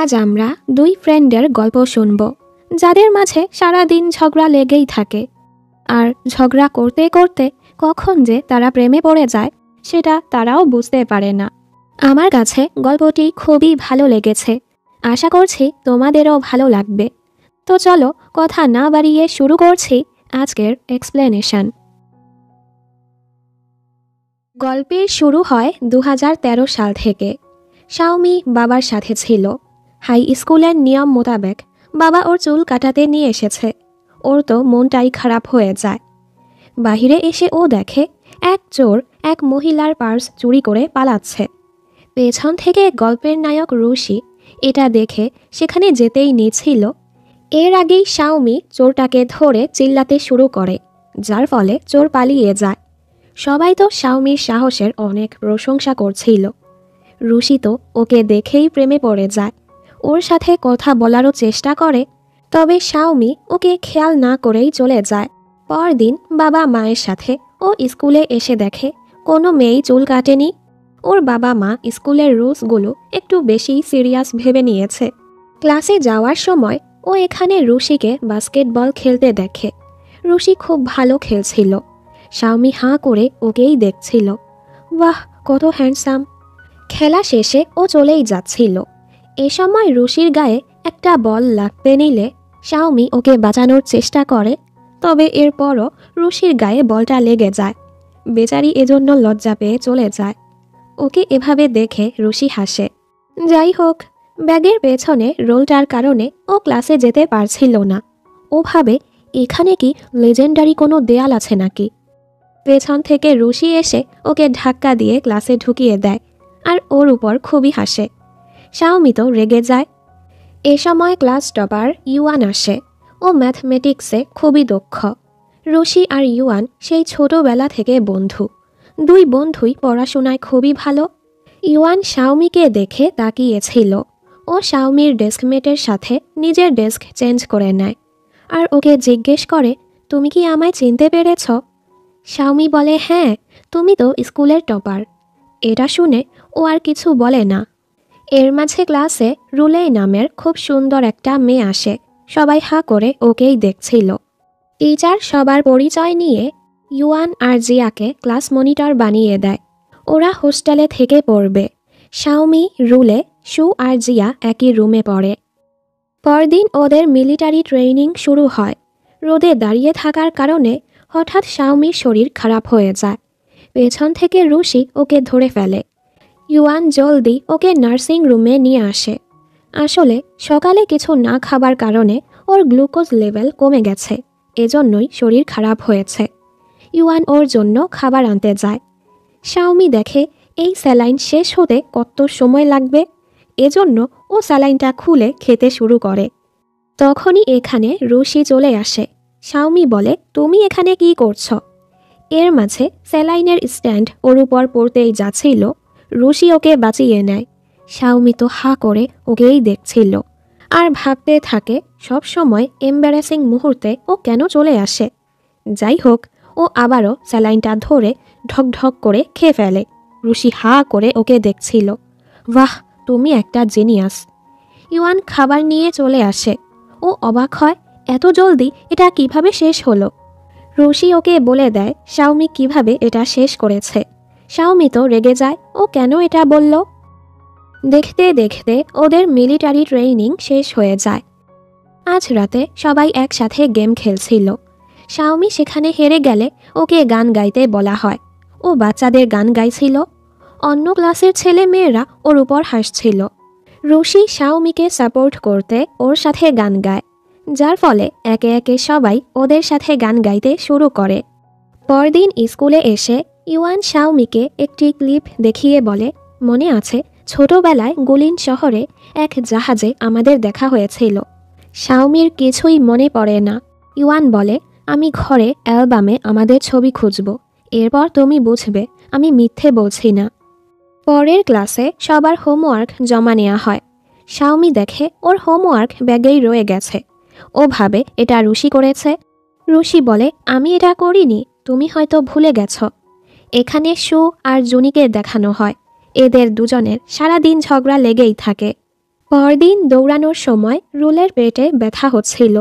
আজ আমরা দুই ফ্রেন্ডের গল্প শুনব যাদের মাঝে সারা দিন ঝগড়া লেগেই থাকে। আর ঝগড়া করতে করতে কখন যে তারা প্রেমে পড়ে যায় সেটা তারাও বুঝতে পারে না। আমার কাছে গল্পটি খুবই ভালো লেগেছে, আশা করছি তোমাদেরও ভালো লাগবে। তো চলো কথা না বাড়িয়ে শুরু করছি আজকের এক্সপ্লেনেশন। গল্পের শুরু হয় 2013 সাল থেকে। শাওমি বাবার সাথে ছিল। হাই স্কুলের নিয়ম মোতাবেক বাবা ওর চুল কাটাতে নিয়ে এসেছে। ওর তো মনটাই খারাপ হয়ে যায়। বাহিরে এসে ও দেখে এক চোর এক মহিলার পার্স চুরি করে পালাচ্ছে। পেছন থেকে গল্পের নায়ক রুশি এটা দেখে সেখানে যেতেই নিয়েছিল। এর আগেই শাওমি চোরটাকে ধরে চিল্লাতে শুরু করে, যার ফলে চোর পালিয়ে যায়। সবাই তো শাওমির সাহসের অনেক প্রশংসা করছিল। রুশি তো ওকে দেখেই প্রেমে পড়ে যায়, ওর সাথে কথা বলারও চেষ্টা করে, তবে শাওমি ওকে খেয়াল না করেই চলে যায়। পরদিন বাবা মায়ের সাথে ও স্কুলে এসে দেখে কোনো মেয়েই চুল কাটেনি। ওর বাবা মা স্কুলের রুলসগুলো একটু বেশি সিরিয়াস ভেবে নিয়েছে। ক্লাসে যাওয়ার সময় ও এখানে রুশিকে বাস্কেটবল খেলতে দেখে। রুশি খুব ভালো খেলছিল। শাওমি হাঁ করে ওকেই দেখছিল। বাহ, কত হ্যান্ডসাম। খেলা শেষে ও চলেই যাচ্ছিল। এ সময় রুশির গায়ে একটা বল লাগতে নিলে শাওমি ওকে বাঁচানোর চেষ্টা করে, তবে এরপরও রুশির গায়ে বলটা লেগে যায়। বেচারি এজন্য লজ্জা পেয়ে চলে যায়। ওকে এভাবে দেখে রুশি হাসে। যাই হোক, ব্যাগের পেছনে রোলটার কারণে ও ক্লাসে যেতে পারছিল না। ও ভাবে এখানে কি লেজেন্ডারি কোনো দেয়াল আছে নাকি। পেছন থেকে রুশি এসে ওকে ধাক্কা দিয়ে ক্লাসে ঢুকিয়ে দেয় আর ওর উপর খুবই হাসে। শাওমি তো রেগে যায়। এ সময় ক্লাস টপার ইউয়ান আসে। ও ম্যাথমেটিক্সে খুবই দক্ষ। রুশি আর ইউয়ান সেই ছোটবেলা থেকে বন্ধু। দুই বন্ধুই পড়াশোনায় খুবই ভালো। ইউয়ান শাওমিকে দেখে তাকিয়েছিল। ও শাওমির ডেস্কমেটের সাথে নিজের ডেস্ক চেঞ্জ করে নেয় আর ওকে জিজ্ঞেস করে, তুমি কি আমায় চিনতে পেরেছ? শাওমি বলে, হ্যাঁ, তুমি তো স্কুলের টপার। এটা শুনে ও আর কিছু বলে না। এর মাঝে ক্লাসে রুলেই নামের খুব সুন্দর একটা মেয়ে আসে। সবাই হাঁ করে ওকেই দেখছিল। টিচার সবার পরিচয় নিয়ে ইউয়ান আর জিয়াকে ক্লাস মনিটর বানিয়ে দেয়। ওরা হোস্টেলে থেকে পড়বে। শাওমি, রুলে, শু আর জিয়া একই রুমে পড়ে। পরদিন ওদের মিলিটারি ট্রেনিং শুরু হয়। রোদে দাঁড়িয়ে থাকার কারণে হঠাৎ শাওমির শরীর খারাপ হয়ে যায়। পেছন থেকে রুশি ওকে ধরে ফেলে। ইউয়ান জলদি ওকে নার্সিং রুমে নিয়ে আসে। আসলে সকালে কিছু না খাবার কারণে ওর গ্লুকোজ লেভেল কমে গেছে, এজন্যই শরীর খারাপ হয়েছে। ইউয়ান ওর জন্য খাবার আনতে যায়। শাওমি দেখে এই স্যালাইন শেষ হতে কত সময় লাগবে, এজন্য ও স্যালাইনটা খুলে খেতে শুরু করে। তখনই এখানে রুশি চলে আসে। শাওমি বলে, তুমি এখানে কি করছো? এর মাঝে স্যালাইনের স্ট্যান্ড ওর উপর পড়তেই যাচ্ছিল। রুশি ওকে বাঁচিয়ে নেয়। শাওমি তো হাঁ করে ওকেই দেখছিল আর ভাবতে থাকে সব সময় এম্বারাসিং মুহূর্তে ও কেন চলে আসে। যাই হোক, ও আবারও স্যালাইনটা ধরে ঢক ঢক করে খেয়ে ফেলে। রুশি হাঁ করে ওকে দেখছিল। বাহ, তুমি একটা জিনিয়াস। ইউয়ান খাবার নিয়ে চলে আসে। ও অবাক হয়, এত জলদি এটা কিভাবে শেষ হলো। রুশি ওকে বলে দেয় শাওমি কিভাবে এটা শেষ করেছে। শাওমি তো রেগে যায়, ও কেন এটা বলল। দেখতে দেখতে ওদের মিলিটারি ট্রেনিং শেষ হয়ে যায়। আজ রাতে সবাই একসাথে গেম খেলছিল। শাওমি সেখানে হেরে গেলে ওকে গান গাইতে বলা হয়। ও বাচ্চাদের গান গাইছিল। অন্য ক্লাসের ছেলে মেয়েরা ওর উপর হাসছিল। রুশি শাওমিকে সাপোর্ট করতে ওর সাথে গান গায়, যার ফলে একে একে সবাই ওদের সাথে গান গাইতে শুরু করে। পরদিন স্কুলে এসে ইউয়ান শাওমিকে একটি ক্লিপ দেখিয়ে বলে, মনে আছে ছোটবেলায় গুলিন শহরে এক জাহাজে আমাদের দেখা হয়েছিল? শাওমির কিছুই মনে পড়ে না। ইউয়ান বলে, আমি ঘরে অ্যালবামে আমাদের ছবি খুঁজব, এরপর তুমি বুঝবে আমি মিথ্যে বলছি না। পরের ক্লাসে সবার হোমওয়ার্ক জমা নেওয়া হয়। শাওমি দেখে ওর হোমওয়ার্ক ব্যাগেই রয়ে গেছে। ও ভাবে এটা রুশি করেছে। রুশি বলে, আমি এটা করিনি, তুমি হয়তো ভুলে গেছ। এখানে শু আর জুনিকে দেখানো হয়। এদের দুজনের সারাদিন ঝগড়া লেগেই থাকে। পরদিন দৌড়ানোর সময় রুলের পেটে ব্যথা হচ্ছিল।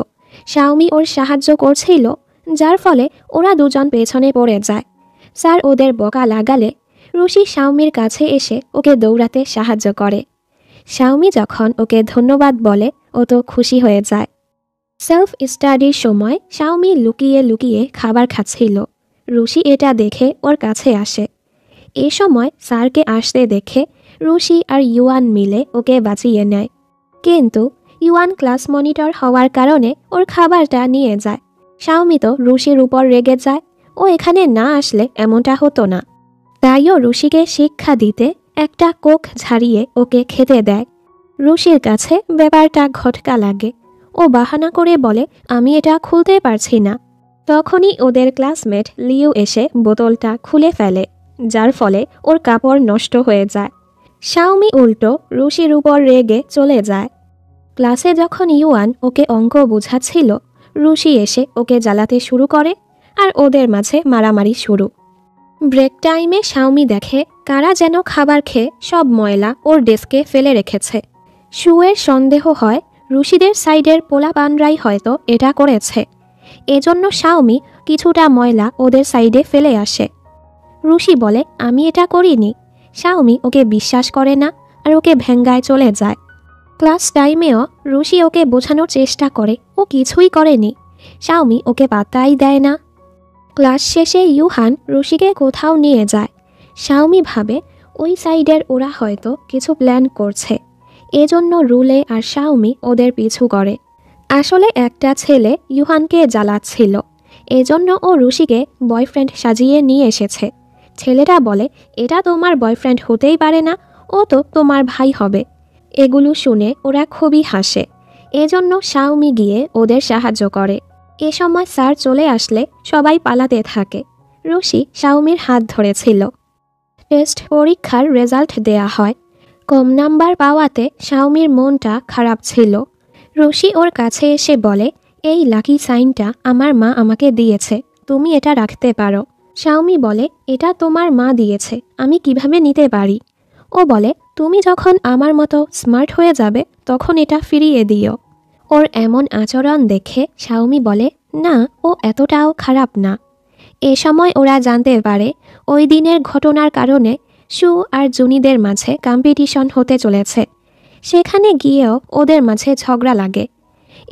শাওমি ওর সাহায্য করছিল, যার ফলে ওরা দুজন পেছনে পড়ে যায়। স্যার ওদের বকা লাগালে রুশি শাওমির কাছে এসে ওকে দৌড়াতে সাহায্য করে। শাওমি যখন ওকে ধন্যবাদ বলে ও তো খুশি হয়ে যায়। সেলফ স্টাডির সময় শাওমি লুকিয়ে লুকিয়ে খাবার খাচ্ছিল। রুশি এটা দেখে ওর কাছে আসে। এ সময় স্যারকে আসতে দেখে রুশি আর ইউয়ান মিলে ওকে বাঁচিয়ে নেয়। কিন্তু ইউয়ান ক্লাস মনিটর হওয়ার কারণে ওর খাবারটা নিয়ে যায়। শাওমি তো রুশির উপর রেগে যায়, ও এখানে না আসলে এমনটা হতো না। তাইও রুশিকে শিক্ষা দিতে একটা কোক ঝাড়িয়ে ওকে খেতে দেয়। রুশির কাছে ব্যাপারটা ঘটকা লাগে। ও বাহানা করে বলে, আমি এটা খুলতে পারছি না। তখনই ওদের ক্লাসমেট লিউ এসে বোতলটা খুলে ফেলে, যার ফলে ওর কাপড় নষ্ট হয়ে যায়। শাওমি উল্টো রুশির উপর রেগে চলে যায়। ক্লাসে যখন ইউয়ান ওকে অঙ্ক বোঝাচ্ছিল, রুশি এসে ওকে জ্বালাতে শুরু করে আর ওদের মাঝে মারামারি শুরু। ব্রেক টাইমে শাওমি দেখে কারা যেন খাবার খেয়ে সব ময়লা ওর ডেস্কে ফেলে রেখেছে। শুয়ের সন্দেহ হয় রুশিদের সাইডের পোলাপানরাই হয়তো এটা করেছে। এজন্য শাওমি কিছুটা ময়লা ওদের সাইডে ফেলে আসে। রুশি বলে, আমি এটা করিনি। শাওমি ওকে বিশ্বাস করে না আর ওকে ভেঙ্গায় চলে যায়। ক্লাস টাইমেও রুশি ওকে বোঝানোর চেষ্টা করে ও কিছুই করেনি। শাওমি ওকে পাত্তাই দেয় না। ক্লাস শেষে ইউহান রুশিকে কোথাও নিয়ে যায়। শাওমি ভাবে ওই সাইডের ওরা হয়তো কিছু প্ল্যান করছে, এজন্য রুলে আর শাওমি ওদের পিছু করে। আসলে একটা ছেলে ইউহানকে জ্বালাচ্ছিল, এজন্য ও রুশিকে বয়ফ্রেন্ড সাজিয়ে নিয়ে এসেছে। ছেলেটা বলে, এটা তোমার বয়ফ্রেন্ড হতেই পারে না, ও তো তোমার ভাই হবে। এগুলো শুনে ওরা খুবই হাসে, এজন্য শাওমি গিয়ে ওদের সাহায্য করে। এ সময় স্যার চলে আসলে সবাই পালাতে থাকে। রুশি শাওমির হাত ধরেছিল। টেস্ট পরীক্ষার রেজাল্ট দেয়া হয়। কম নাম্বার পাওয়াতে শাওমির মনটা খারাপ ছিল। রুশি ওর কাছে এসে বলে, এই লাকি সাইনটা আমার মা আমাকে দিয়েছে, তুমি এটা রাখতে পারো। শাওমি বলে, এটা তোমার মা দিয়েছে, আমি কিভাবে নিতে পারি? ও বলে, তুমি যখন আমার মতো স্মার্ট হয়ে যাবে তখন এটা ফিরিয়ে দিও। ওর এমন আচরণ দেখে শাওমি বলে, না, ও এতটাও খারাপ না। এ সময় ওরা জানতে পারে ওই দিনের ঘটনার কারণে শু আর জুনিদের মাঝে কম্পিটিশন হতে চলেছে। সেখানে গিয়েও ওদের মাঝে ঝগড়া লাগে।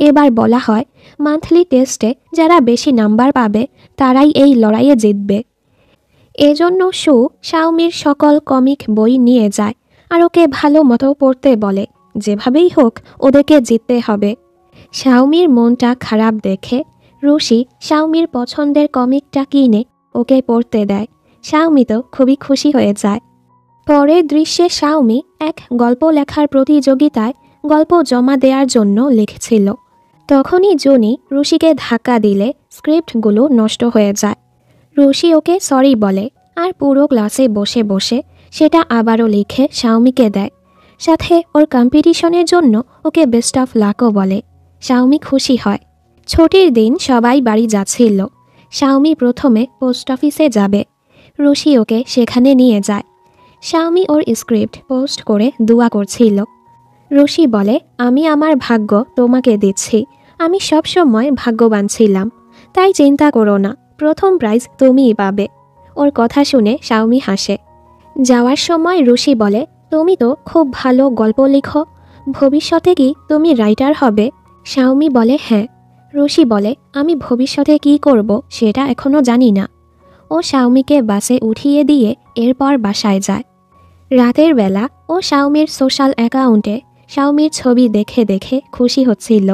এবার বলা হয় মান্থলি টেস্টে যারা বেশি নাম্বার পাবে তারাই এই লড়াইয়ে জিতবে। এজন্য শু শাওমির সকল কমিক বই নিয়ে যায় আর ওকে ভালো মতো পড়তে বলে, যেভাবেই হোক ওদেরকে জিততে হবে। শাওমির মনটা খারাপ দেখে রুশি শাওমির পছন্দের কমিকটা কিনে ওকে পড়তে দেয়। শাওমি তো খুবই খুশি হয়ে যায়। পরের দৃশ্যে শাওমি এক গল্প লেখার প্রতিযোগিতায় গল্প জমা দেওয়ার জন্য লিখছিল। তখনই জুনি রুশিকে ধাক্কা দিলে স্ক্রিপ্টগুলো নষ্ট হয়ে যায়। রুশি ওকে সরি বলে আর পুরো ক্লাসে বসে বসে সেটা আবারও লিখে শাওমিকে দেয়। সাথে ওর কম্পিটিশনের জন্য ওকে বেস্ট অফ লাকও বলে। শাওমি খুশি হয়। ছুটির দিন সবাই বাড়ি যাচ্ছিল। শাওমি প্রথমে পোস্ট অফিসে যাবে। রুশি ওকে সেখানে নিয়ে যায়। শাওমি ওর স্ক্রিপ্ট পোস্ট করে দোয়া করছিল। রুশি বলে, আমি আমার ভাগ্য তোমাকে দিচ্ছি, আমি সবসময় ভাগ্যবান ছিলাম, তাই চিন্তা করো না, প্রথম প্রাইজ তুমিই পাবে। ওর কথা শুনে শাওমি হাসে। যাওয়ার সময় রুশি বলে, তুমি তো খুব ভালো গল্প লিখো, ভবিষ্যতে কি তুমি রাইটার হবে? শাওমি বলে, হ্যাঁ। রুশি বলে, আমি ভবিষ্যতে কি করব সেটা এখনও জানি না। ও শাওমিকে বাসে উঠিয়ে দিয়ে এরপর বাসায় যায়। রাতের বেলা ও শাওমির সোশ্যাল অ্যাকাউন্টে শাওমির ছবি দেখে দেখে খুশি হচ্ছিল।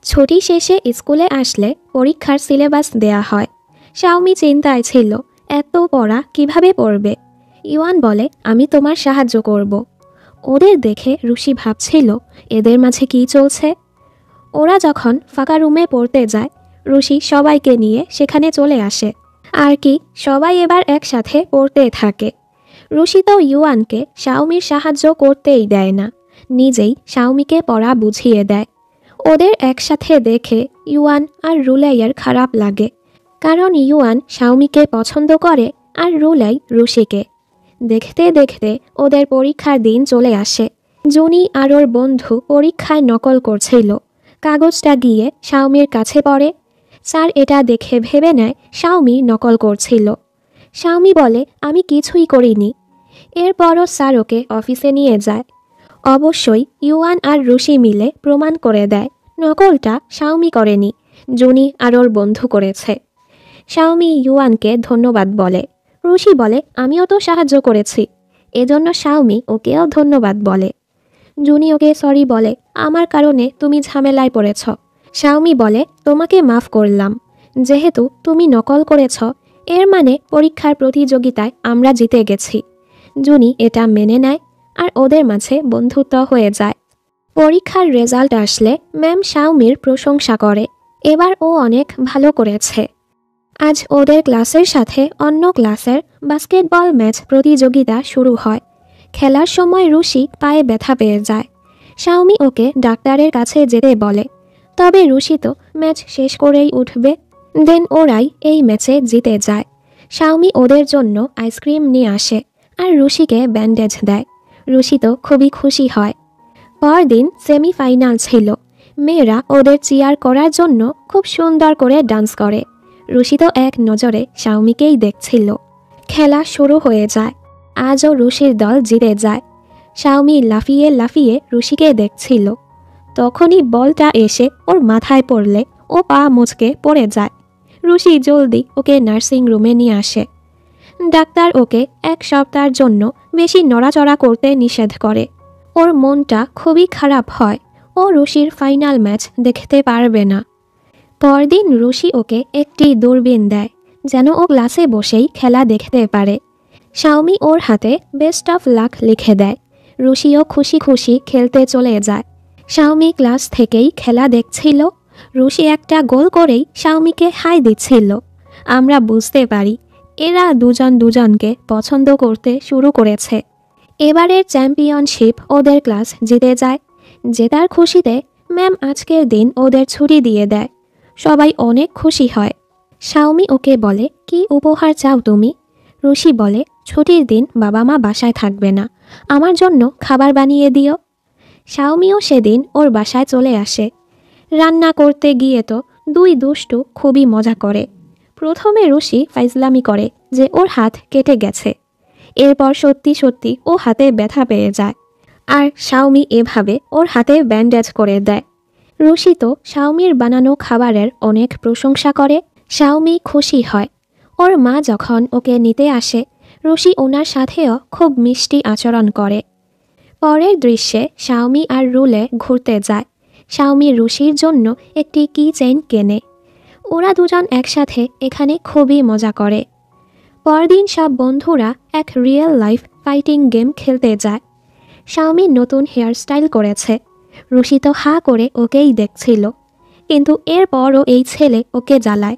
ছুটি শেষে স্কুলে আসলে পরীক্ষার সিলেবাস দেয়া হয়। শাওমি চিন্তায় ছিল, এত পড়া কিভাবে পড়বে? ইওয়ান বলে, আমি তোমার সাহায্য করব। ওদের দেখে রুশি ভাবছিল এদের মাঝে কি চলছে। ওরা যখন ফাঁকা রুমে পড়তে যায়, রুশি সবাইকে নিয়ে সেখানে চলে আসে। আর কি, সবাই এবার একসাথে পড়তে থাকে। রুশি তো ইউয়ানকে শাওমির সাহায্য করতেই দেয় না, নিজেই শাওমিকে পড়া বুঝিয়ে দেয়। ওদের একসাথে দেখে ইউয়ান আর রুলাইয়ের খারাপ লাগে, কারণ ইউয়ান শাওমিকে পছন্দ করে আর রুলাই রুশিকে। দেখতে দেখতে ওদের পরীক্ষার দিন চলে আসে। জুনি আর ওর বন্ধু পরীক্ষায় নকল করছিল। কাগজটা গিয়ে শাওমির কাছে পড়ে। স্যার এটা দেখে ভেবে নেয় শাওমি নকল করছিল। শাওমি বলে, আমি কিছুই করিনি। এরপরও স্যার ওকে অফিসে নিয়ে যায়। অবশ্যই ইউয়ান আর রুশি মিলে প্রমাণ করে দেয় নকলটা শাওমি করেনি, জুনি আর ওর বন্ধু করেছে। শাওমি ইউয়ানকে ধন্যবাদ বলে। রুশি বলে, আমিও তো সাহায্য করেছি। এজন্য শাওমি ওকেও ধন্যবাদ বলে। জুনি ওকে সরি বলে, আমার কারণে তুমি ঝামেলায় পড়েছ। শাওমি বলে, তোমাকে মাফ করলাম। যেহেতু তুমি নকল করেছ, এর মানে পরীক্ষার প্রতিযোগিতায় আমরা জিতে গেছি। জুনি এটা মেনে নেয় আর ওদের মাঝে বন্ধুত্ব হয়ে যায়। পরীক্ষার রেজাল্ট আসলে ম্যাম শাওমির প্রশংসা করে। এবার ও অনেক ভালো করেছে। আজ ওদের ক্লাসের সাথে অন্য ক্লাসের বাস্কেটবল ম্যাচ প্রতিযোগিতা শুরু হয়। খেলার সময় রুশি পায়ে ব্যথা পেয়ে যায়। শাওমি ওকে ডাক্তারের কাছে যেতে বলে। তবে রুশি তো ম্যাচ শেষ করেই উঠবে। দেন ওরাই এই ম্যাচে জিতে যায়। শাওমি ওদের জন্য আইসক্রিম নিয়ে আসে আর রুশিকে ব্যান্ডেজ দেয়। রুশি তো খুবই খুশি হয়। পরদিন সেমিফাইনাল ছিল। মেয়েরা ওদের চিয়ার করার জন্য খুব সুন্দর করে ডান্স করে। রুশি তো এক নজরে শাওমিকেই দেখছিল। খেলা শুরু হয়ে যায়। আজও রুশির দল জিতে যায়। শাওমি লাফিয়ে লাফিয়ে রুশিকে দেখছিল। তখনই বলটা এসে ওর মাথায় পড়লে ও পা মুচকে পড়ে যায়। রুশি জলদি ওকে নার্সিং রুমে নিয়ে আসে। ডাক্তার ওকে 1 সপ্তাহের জন্য বেশি নড়াচড়া করতে নিষেধ করে। ওর মনটা খুবই খারাপ হয়। ও রুশির ফাইনাল ম্যাচ দেখতে পারবে না। পরদিন রুশি ওকে একটি দূরবীন দেয়, যেন ও ক্লাসে বসেই খেলা দেখতে পারে। শাওমি ওর হাতে বেস্ট অফ লাক লিখে দেয়। রুশিও খুশি খুশি খেলতে চলে যায়। শাওমি ক্লাস থেকেই খেলা দেখছিল। রুশি একটা গোল করেই শাওমিকে হাই দিচ্ছিল। আমরা বুঝতে পারি এরা দুজন দুজনকে পছন্দ করতে শুরু করেছে। এবারের চ্যাম্পিয়নশিপ ওদের ক্লাস জিতে যায়। জেতার খুশিতে ম্যাম আজকের দিন ওদের ছুটি দিয়ে দেয়। সবাই অনেক খুশি হয়। শাওমি ওকে বলে, কি উপহার চাও তুমি? রুশি বলে, ছুটির দিন বাবা মা বাসায় থাকবে না, আমার জন্য খাবার বানিয়ে দিও। শাওমিও সেদিন ওর বাসায় চলে আসে। রান্না করতে গিয়ে তো দুই দুষ্টু খুবই মজা করে। প্রথমে রুশি ফাইজলামি করে যে ওর হাত কেটে গেছে। এরপর সত্যি সত্যি ও হাতে ব্যথা পেয়ে যায় আর শাওমি এভাবে ওর হাতে ব্যান্ডেজ করে দেয়। রুশি তো শাওমির বানানো খাবারের অনেক প্রশংসা করে। শাওমি খুশি হয়। ওর মা যখন ওকে নিতে আসে, রুশি ওনার সাথেও খুব মিষ্টি আচরণ করে। পরের দৃশ্যে শাওমি আর রুলে ঘুরতে যায়। শাওমি রুশির জন্য একটি কি চেইন কেনে। ওরা দুজন একসাথে এখানে খুবই মজা করে। পরদিন সব বন্ধুরা এক রিয়েল লাইফ ফাইটিং গেম খেলতে যায়। শাওমি নতুন হেয়ারস্টাইল করেছে। রুশি তো হা করে ওকেই দেখছিল। কিন্তু এরপরও এই ছেলে ওকে জ্বালায়।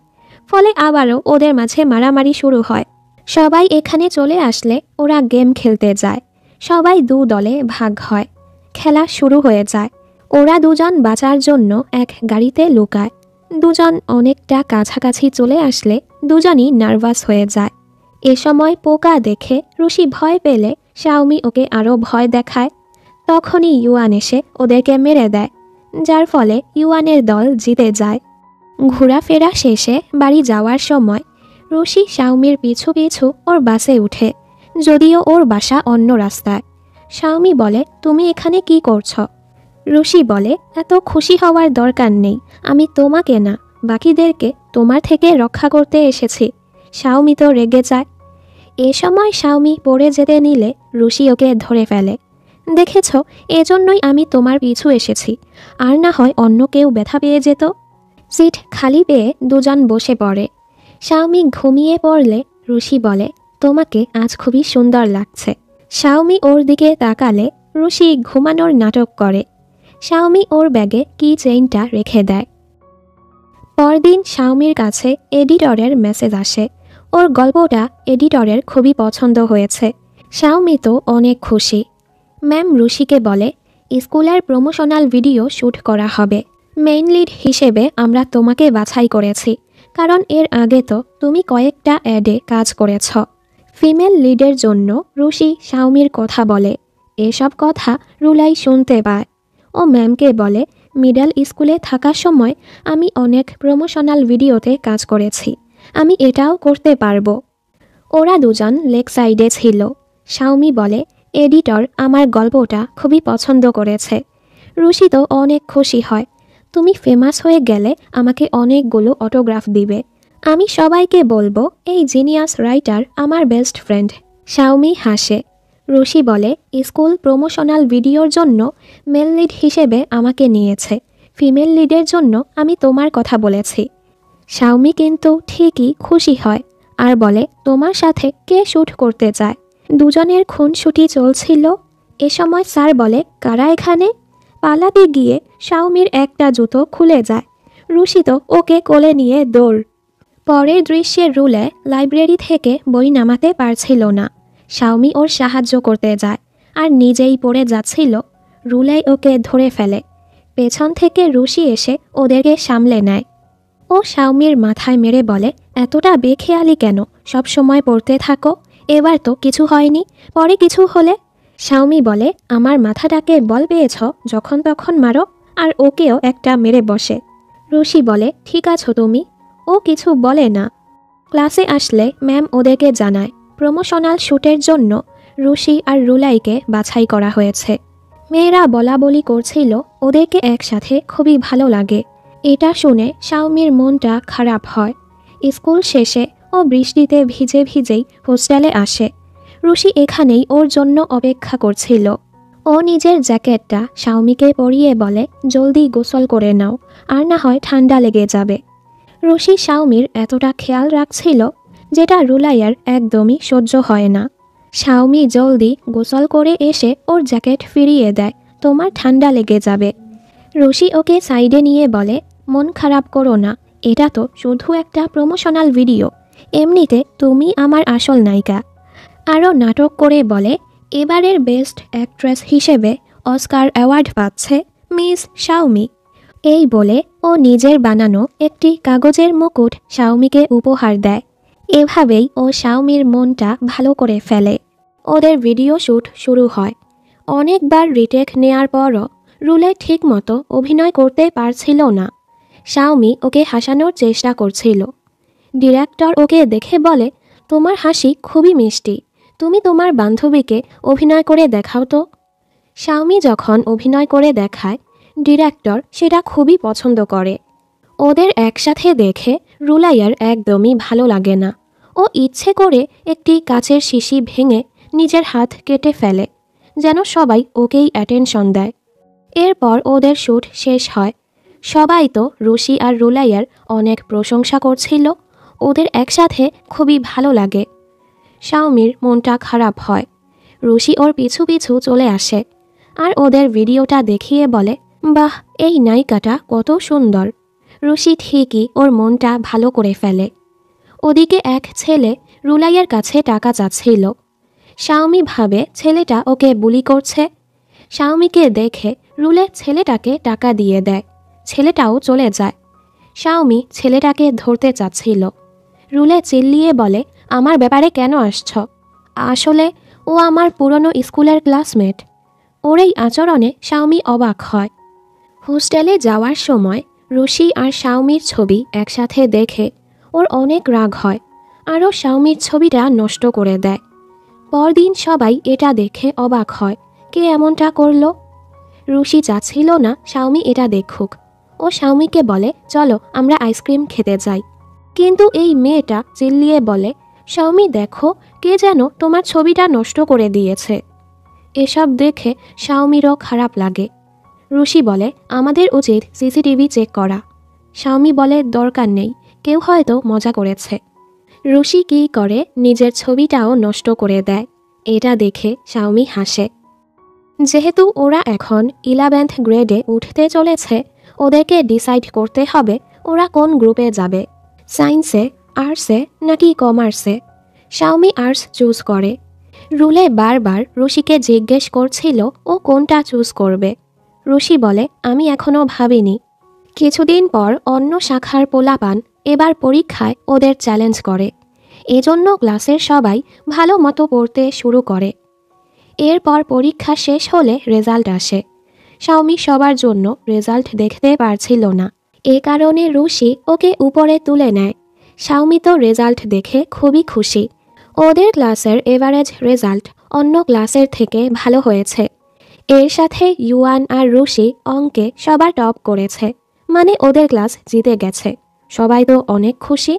ফলে আবারও ওদের মাঝে মারামারি শুরু হয়। সবাই এখানে চলে আসলে ওরা গেম খেলতে যায়। সবাই দু দলে ভাগ হয়। খেলা শুরু হয়ে যায়। ওরা দুজন বাঁচার জন্য এক গাড়িতে লুকায়। দুজন অনেকটা কাছাকাছি চলে আসলে দুজনই নার্ভাস হয়ে যায়। এ সময় পোকা দেখে রুশি ভয় পেলে শাওমি ওকে আরও ভয় দেখায়। তখনই ইউয়ান এসে ওদেরকে মেরে দেয়, যার ফলে ইউয়ানের দল জিতে যায়। ঘোরাফেরা শেষে বাড়ি যাওয়ার সময় রুশি শাওমির পিছু পিছু ওর বাসে উঠে, যদিও ওর বাসা অন্য রাস্তায়। শাওমি বলে, তুমি এখানে কি করছো? রুশি বলে, এত খুশি হওয়ার দরকার নেই, আমি তোমাকে না বাকিদেরকে তোমার থেকে রক্ষা করতে এসেছি। শাওমি তো রেগে যায়। এ সময় শাওমি পড়ে যেতে নিলে রুশি ওকে ধরে ফেলে। দেখেছ, এজন্যই আমি তোমার পিছু এসেছি, আর না হয় অন্য কেউ ব্যথা পেয়ে যেত। সিট খালি পেয়ে দুজন বসে পড়ে। শাওমি ঘুমিয়ে পড়লে রুশি বলে, তোমাকে আজ খুবই সুন্দর লাগছে। শাওমি ওর দিকে তাকালে রুশি ঘুমানোর নাটক করে। শাওমি ওর ব্যাগে কি চেইনটা রেখে দেয়। পরদিন শাওমির কাছে এডিটরের মেসেজ আসে। ওর গল্পটা এডিটরের খুবই পছন্দ হয়েছে। শাওমি তো অনেক খুশি। ম্যাম রুশিকে বলে, স্কুলের প্রমোশনাল ভিডিও শ্যুট করা হবে। মেইন লিড হিসেবে আমরা তোমাকে বাছাই করেছি, কারণ এর আগে তো তুমি কয়েকটা অ্যাডে কাজ করেছ। ফিমেল লিডের জন্য রুশি শাওমির কথা বলে। এসব কথা রুলাই শুনতে পায়। ও ম্যামকে বলে, মিডল স্কুলে থাকার সময় আমি অনেক প্রমোশনাল ভিডিওতে কাজ করেছি, আমি এটাও করতে পারবো। ওরা দুজন লেক সাইডে ছিল। শাওমি বলে, এডিটর আমার গল্পটা খুবই পছন্দ করেছে। রুশি তো অনেক খুশি হয়। তুমি ফেমাস হয়ে গেলে আমাকে অনেকগুলো অটোগ্রাফ দিবে। আমি সবাইকে বলবো এই জিনিয়াস রাইটার আমার বেস্ট ফ্রেন্ড। শাওমি হাসে। রুশি বলে, স্কুল প্রমোশনাল ভিডিওর জন্য মেল লিড হিসেবে আমাকে নিয়েছে, ফিমেল লিডের জন্য আমি তোমার কথা বলেছি। শাওমি কিন্তু ঠিকই খুশি হয় আর বলে, তোমার সাথে কে শ্যুট করতে চায়? দুজনের খুনসুটি চলছিল। এ সময় স্যার বলে, কারা এখানে? পালাতে গিয়ে শাওমির একটা জুতো খুলে যায়। রুশি তো ওকে কোলে নিয়ে দৌড়। পরের দৃশ্যে রুলে লাইব্রেরি থেকে বই নামাতে পারছিল না। শাওমি ওর সাহায্য করতে যায় আর নিজেই পড়ে যাচ্ছিল। রুলাই ওকে ধরে ফেলে। পেছন থেকে রুশি এসে ওদেরকে সামলে নেয়। ও শাওমির মাথায় মেরে বলে, এতটা বেখেয়ালি কেন? সব সময় পড়তে থাকো, এবার তো কিছু হয়নি, পরে কিছু হলে? শাওমি বলে, আমার মাথাটাকে বল পেয়েছ, যখন তখন মারো। আর ওকেও একটা মেরে বসে। রুশি বলে, ঠিক আছো তুমি? ও কিছু বলে না। ক্লাসে আসলে ম্যাম ওদেরকে জানায় প্রমোশনাল শ্যুটের জন্য রুশি আর রুলাইকে বাছাই করা হয়েছে। মেয়েরা বলাবলি করছিল ওদেরকে একসাথে খুবই ভালো লাগে। এটা শুনে শাওমির মনটা খারাপ হয়। স্কুল শেষে ও বৃষ্টিতে ভিজে ভিজেই হোস্টেলে আসে। রুশি এখানেই ওর জন্য অপেক্ষা করছিল। ও নিজের জ্যাকেটটা শাওমিকে পরিয়ে বলে, জলদি গোসল করে নাও, আর না হয় ঠান্ডা লেগে যাবে। রুশি শাওমির এতটা খেয়াল রাখছিল যেটা রুলাইয়ের একদমই সহ্য হয় না। শাওমি জলদি গোসল করে এসে ওর জ্যাকেট ফিরিয়ে দেয়, তোমার ঠান্ডা লেগে যাবে। রুশি ওকে সাইডে নিয়ে বলে, মন খারাপ করো না, এটা তো শুধু একটা প্রমোশনাল ভিডিও, এমনিতে তুমি আমার আসল নায়িকা। আরও নাটক করে বলে, এবারের বেস্ট অ্যাক্ট্রেস হিসেবে অস্কার অ্যাওয়ার্ড পাচ্ছে মিস শাওমি। এই বলে ও নিজের বানানো একটি কাগজের মুকুট শাওমিকে উপহার দেয়। এভাবেই ও শাওমির মনটা ভালো করে ফেলে। ওদের ভিডিও শ্যুট শুরু হয়। অনেকবার রিটেক নেয়ার পরও রুলে ঠিকমতো অভিনয় করতে পারছিল না। শাওমি ওকে হাসানোর চেষ্টা করছিল। ডিরেক্টর ওকে দেখে বলে, তোমার হাসি খুবই মিষ্টি, তুমি তোমার বান্ধবীকে অভিনয় করে দেখাও তো। শাওমি যখন অভিনয় করে দেখায়, ডিরেক্টর সেটা খুবই পছন্দ করে। ওদের একসাথে দেখে রুলাইয়ের একদমই ভালো লাগে না। ও ইচ্ছে করে একটি কাচের শিশি ভেঙে নিজের হাত কেটে ফেলে, যেন সবাই ওকেই অ্যাটেনশন দেয়। এরপর ওদের শ্যুট শেষ হয়। সবাই তো রুশি আর রুলাইয়ের অনেক প্রশংসা করছিল। ওদের একসাথে খুবই ভালো লাগে। শাওমির মনটা খারাপ হয়। রুশি ওর পিছু পিছু চলে আসে আর ওদের ভিডিওটা দেখিয়ে বলে, বাহ, এই নায়িকাটা কত সুন্দর। রুশি ঠিকই ওর মনটা ভালো করে ফেলে। ওদিকে এক ছেলে রুলাইয়ের কাছে টাকা চাচ্ছিল। শাওমি ভাবে ছেলেটা ওকে বুলি করছে। শাওমিকে দেখে রুলে ছেলেটাকে টাকা দিয়ে দেয়। ছেলেটাও চলে যায়। শাওমি ছেলেটাকে ধরতে চাচ্ছিল। রুলে চিল্লিয়ে বলে, আমার ব্যাপারে কেন আসছ? আসলে ও আমার পুরনো স্কুলের ক্লাসমেট। ওর এই আচরণে শাওমি অবাক হয়। হোস্টেলে যাওয়ার সময় রুশি আর শাওমির ছবি একসাথে দেখে ওর অনেক রাগ হয়, আরও শাওমির ছবিটা নষ্ট করে দেয়। পরদিন সবাই এটা দেখে অবাক হয়, কে এমনটা করলো? রুশি চাচ্ছিল না শাওমি এটা দেখুক। ও শাওমিকে বলে, চলো আমরা আইসক্রিম খেতে যাই। কিন্তু এই মেয়েটা চিল্লিয়ে বলে, শাওমি দেখো, কে যেন তোমার ছবিটা নষ্ট করে দিয়েছে। এসব দেখে শাওমিরও খারাপ লাগে। রুশি বলে, আমাদের উচিত সিসিটিভি চেক করা। শাওমি বলে, দরকার নেই, কেউ হয়তো মজা করেছে। রুশি কী করে, নিজের ছবিটাও নষ্ট করে দেয়। এটা দেখে শাওমি হাসে। যেহেতু ওরা এখন 11th গ্রেডে উঠতে চলেছে, ওদেরকে ডিসাইড করতে হবে ওরা কোন গ্রুপে যাবে, সায়েন্সে, আর্টসে নাকি কমার্সে। শাওমি আর্টস চুজ করে। রুলে বারবার রুশিকে জিজ্ঞেস করছিল ও কোনটা চুজ করবে। রুশি বলে, আমি এখনও ভাবিনি। কিছুদিন পর অন্য শাখার পোলাপান এবার পরীক্ষায় ওদের চ্যালেঞ্জ করে। এজন্য ক্লাসের সবাই ভালো মতো পড়তে শুরু করে। এরপর পরীক্ষা শেষ হলে রেজাল্ট আসে। শাওমি সবার জন্য রেজাল্ট দেখতে পারছিল না। এ কারণে রুশি ওকে উপরে তুলে নেয়। শাওমি তো রেজাল্ট দেখে খুবই খুশি। ওদের ক্লাসের এভারেজ রেজাল্ট অন্য ক্লাসের থেকে ভালো হয়েছে। এর সাথে ইউয়ান আর রুশি অঙ্কে সবার টপ করেছে, মানে ওদের ক্লাস জিতে গেছে। সবাই তো অনেক খুশি।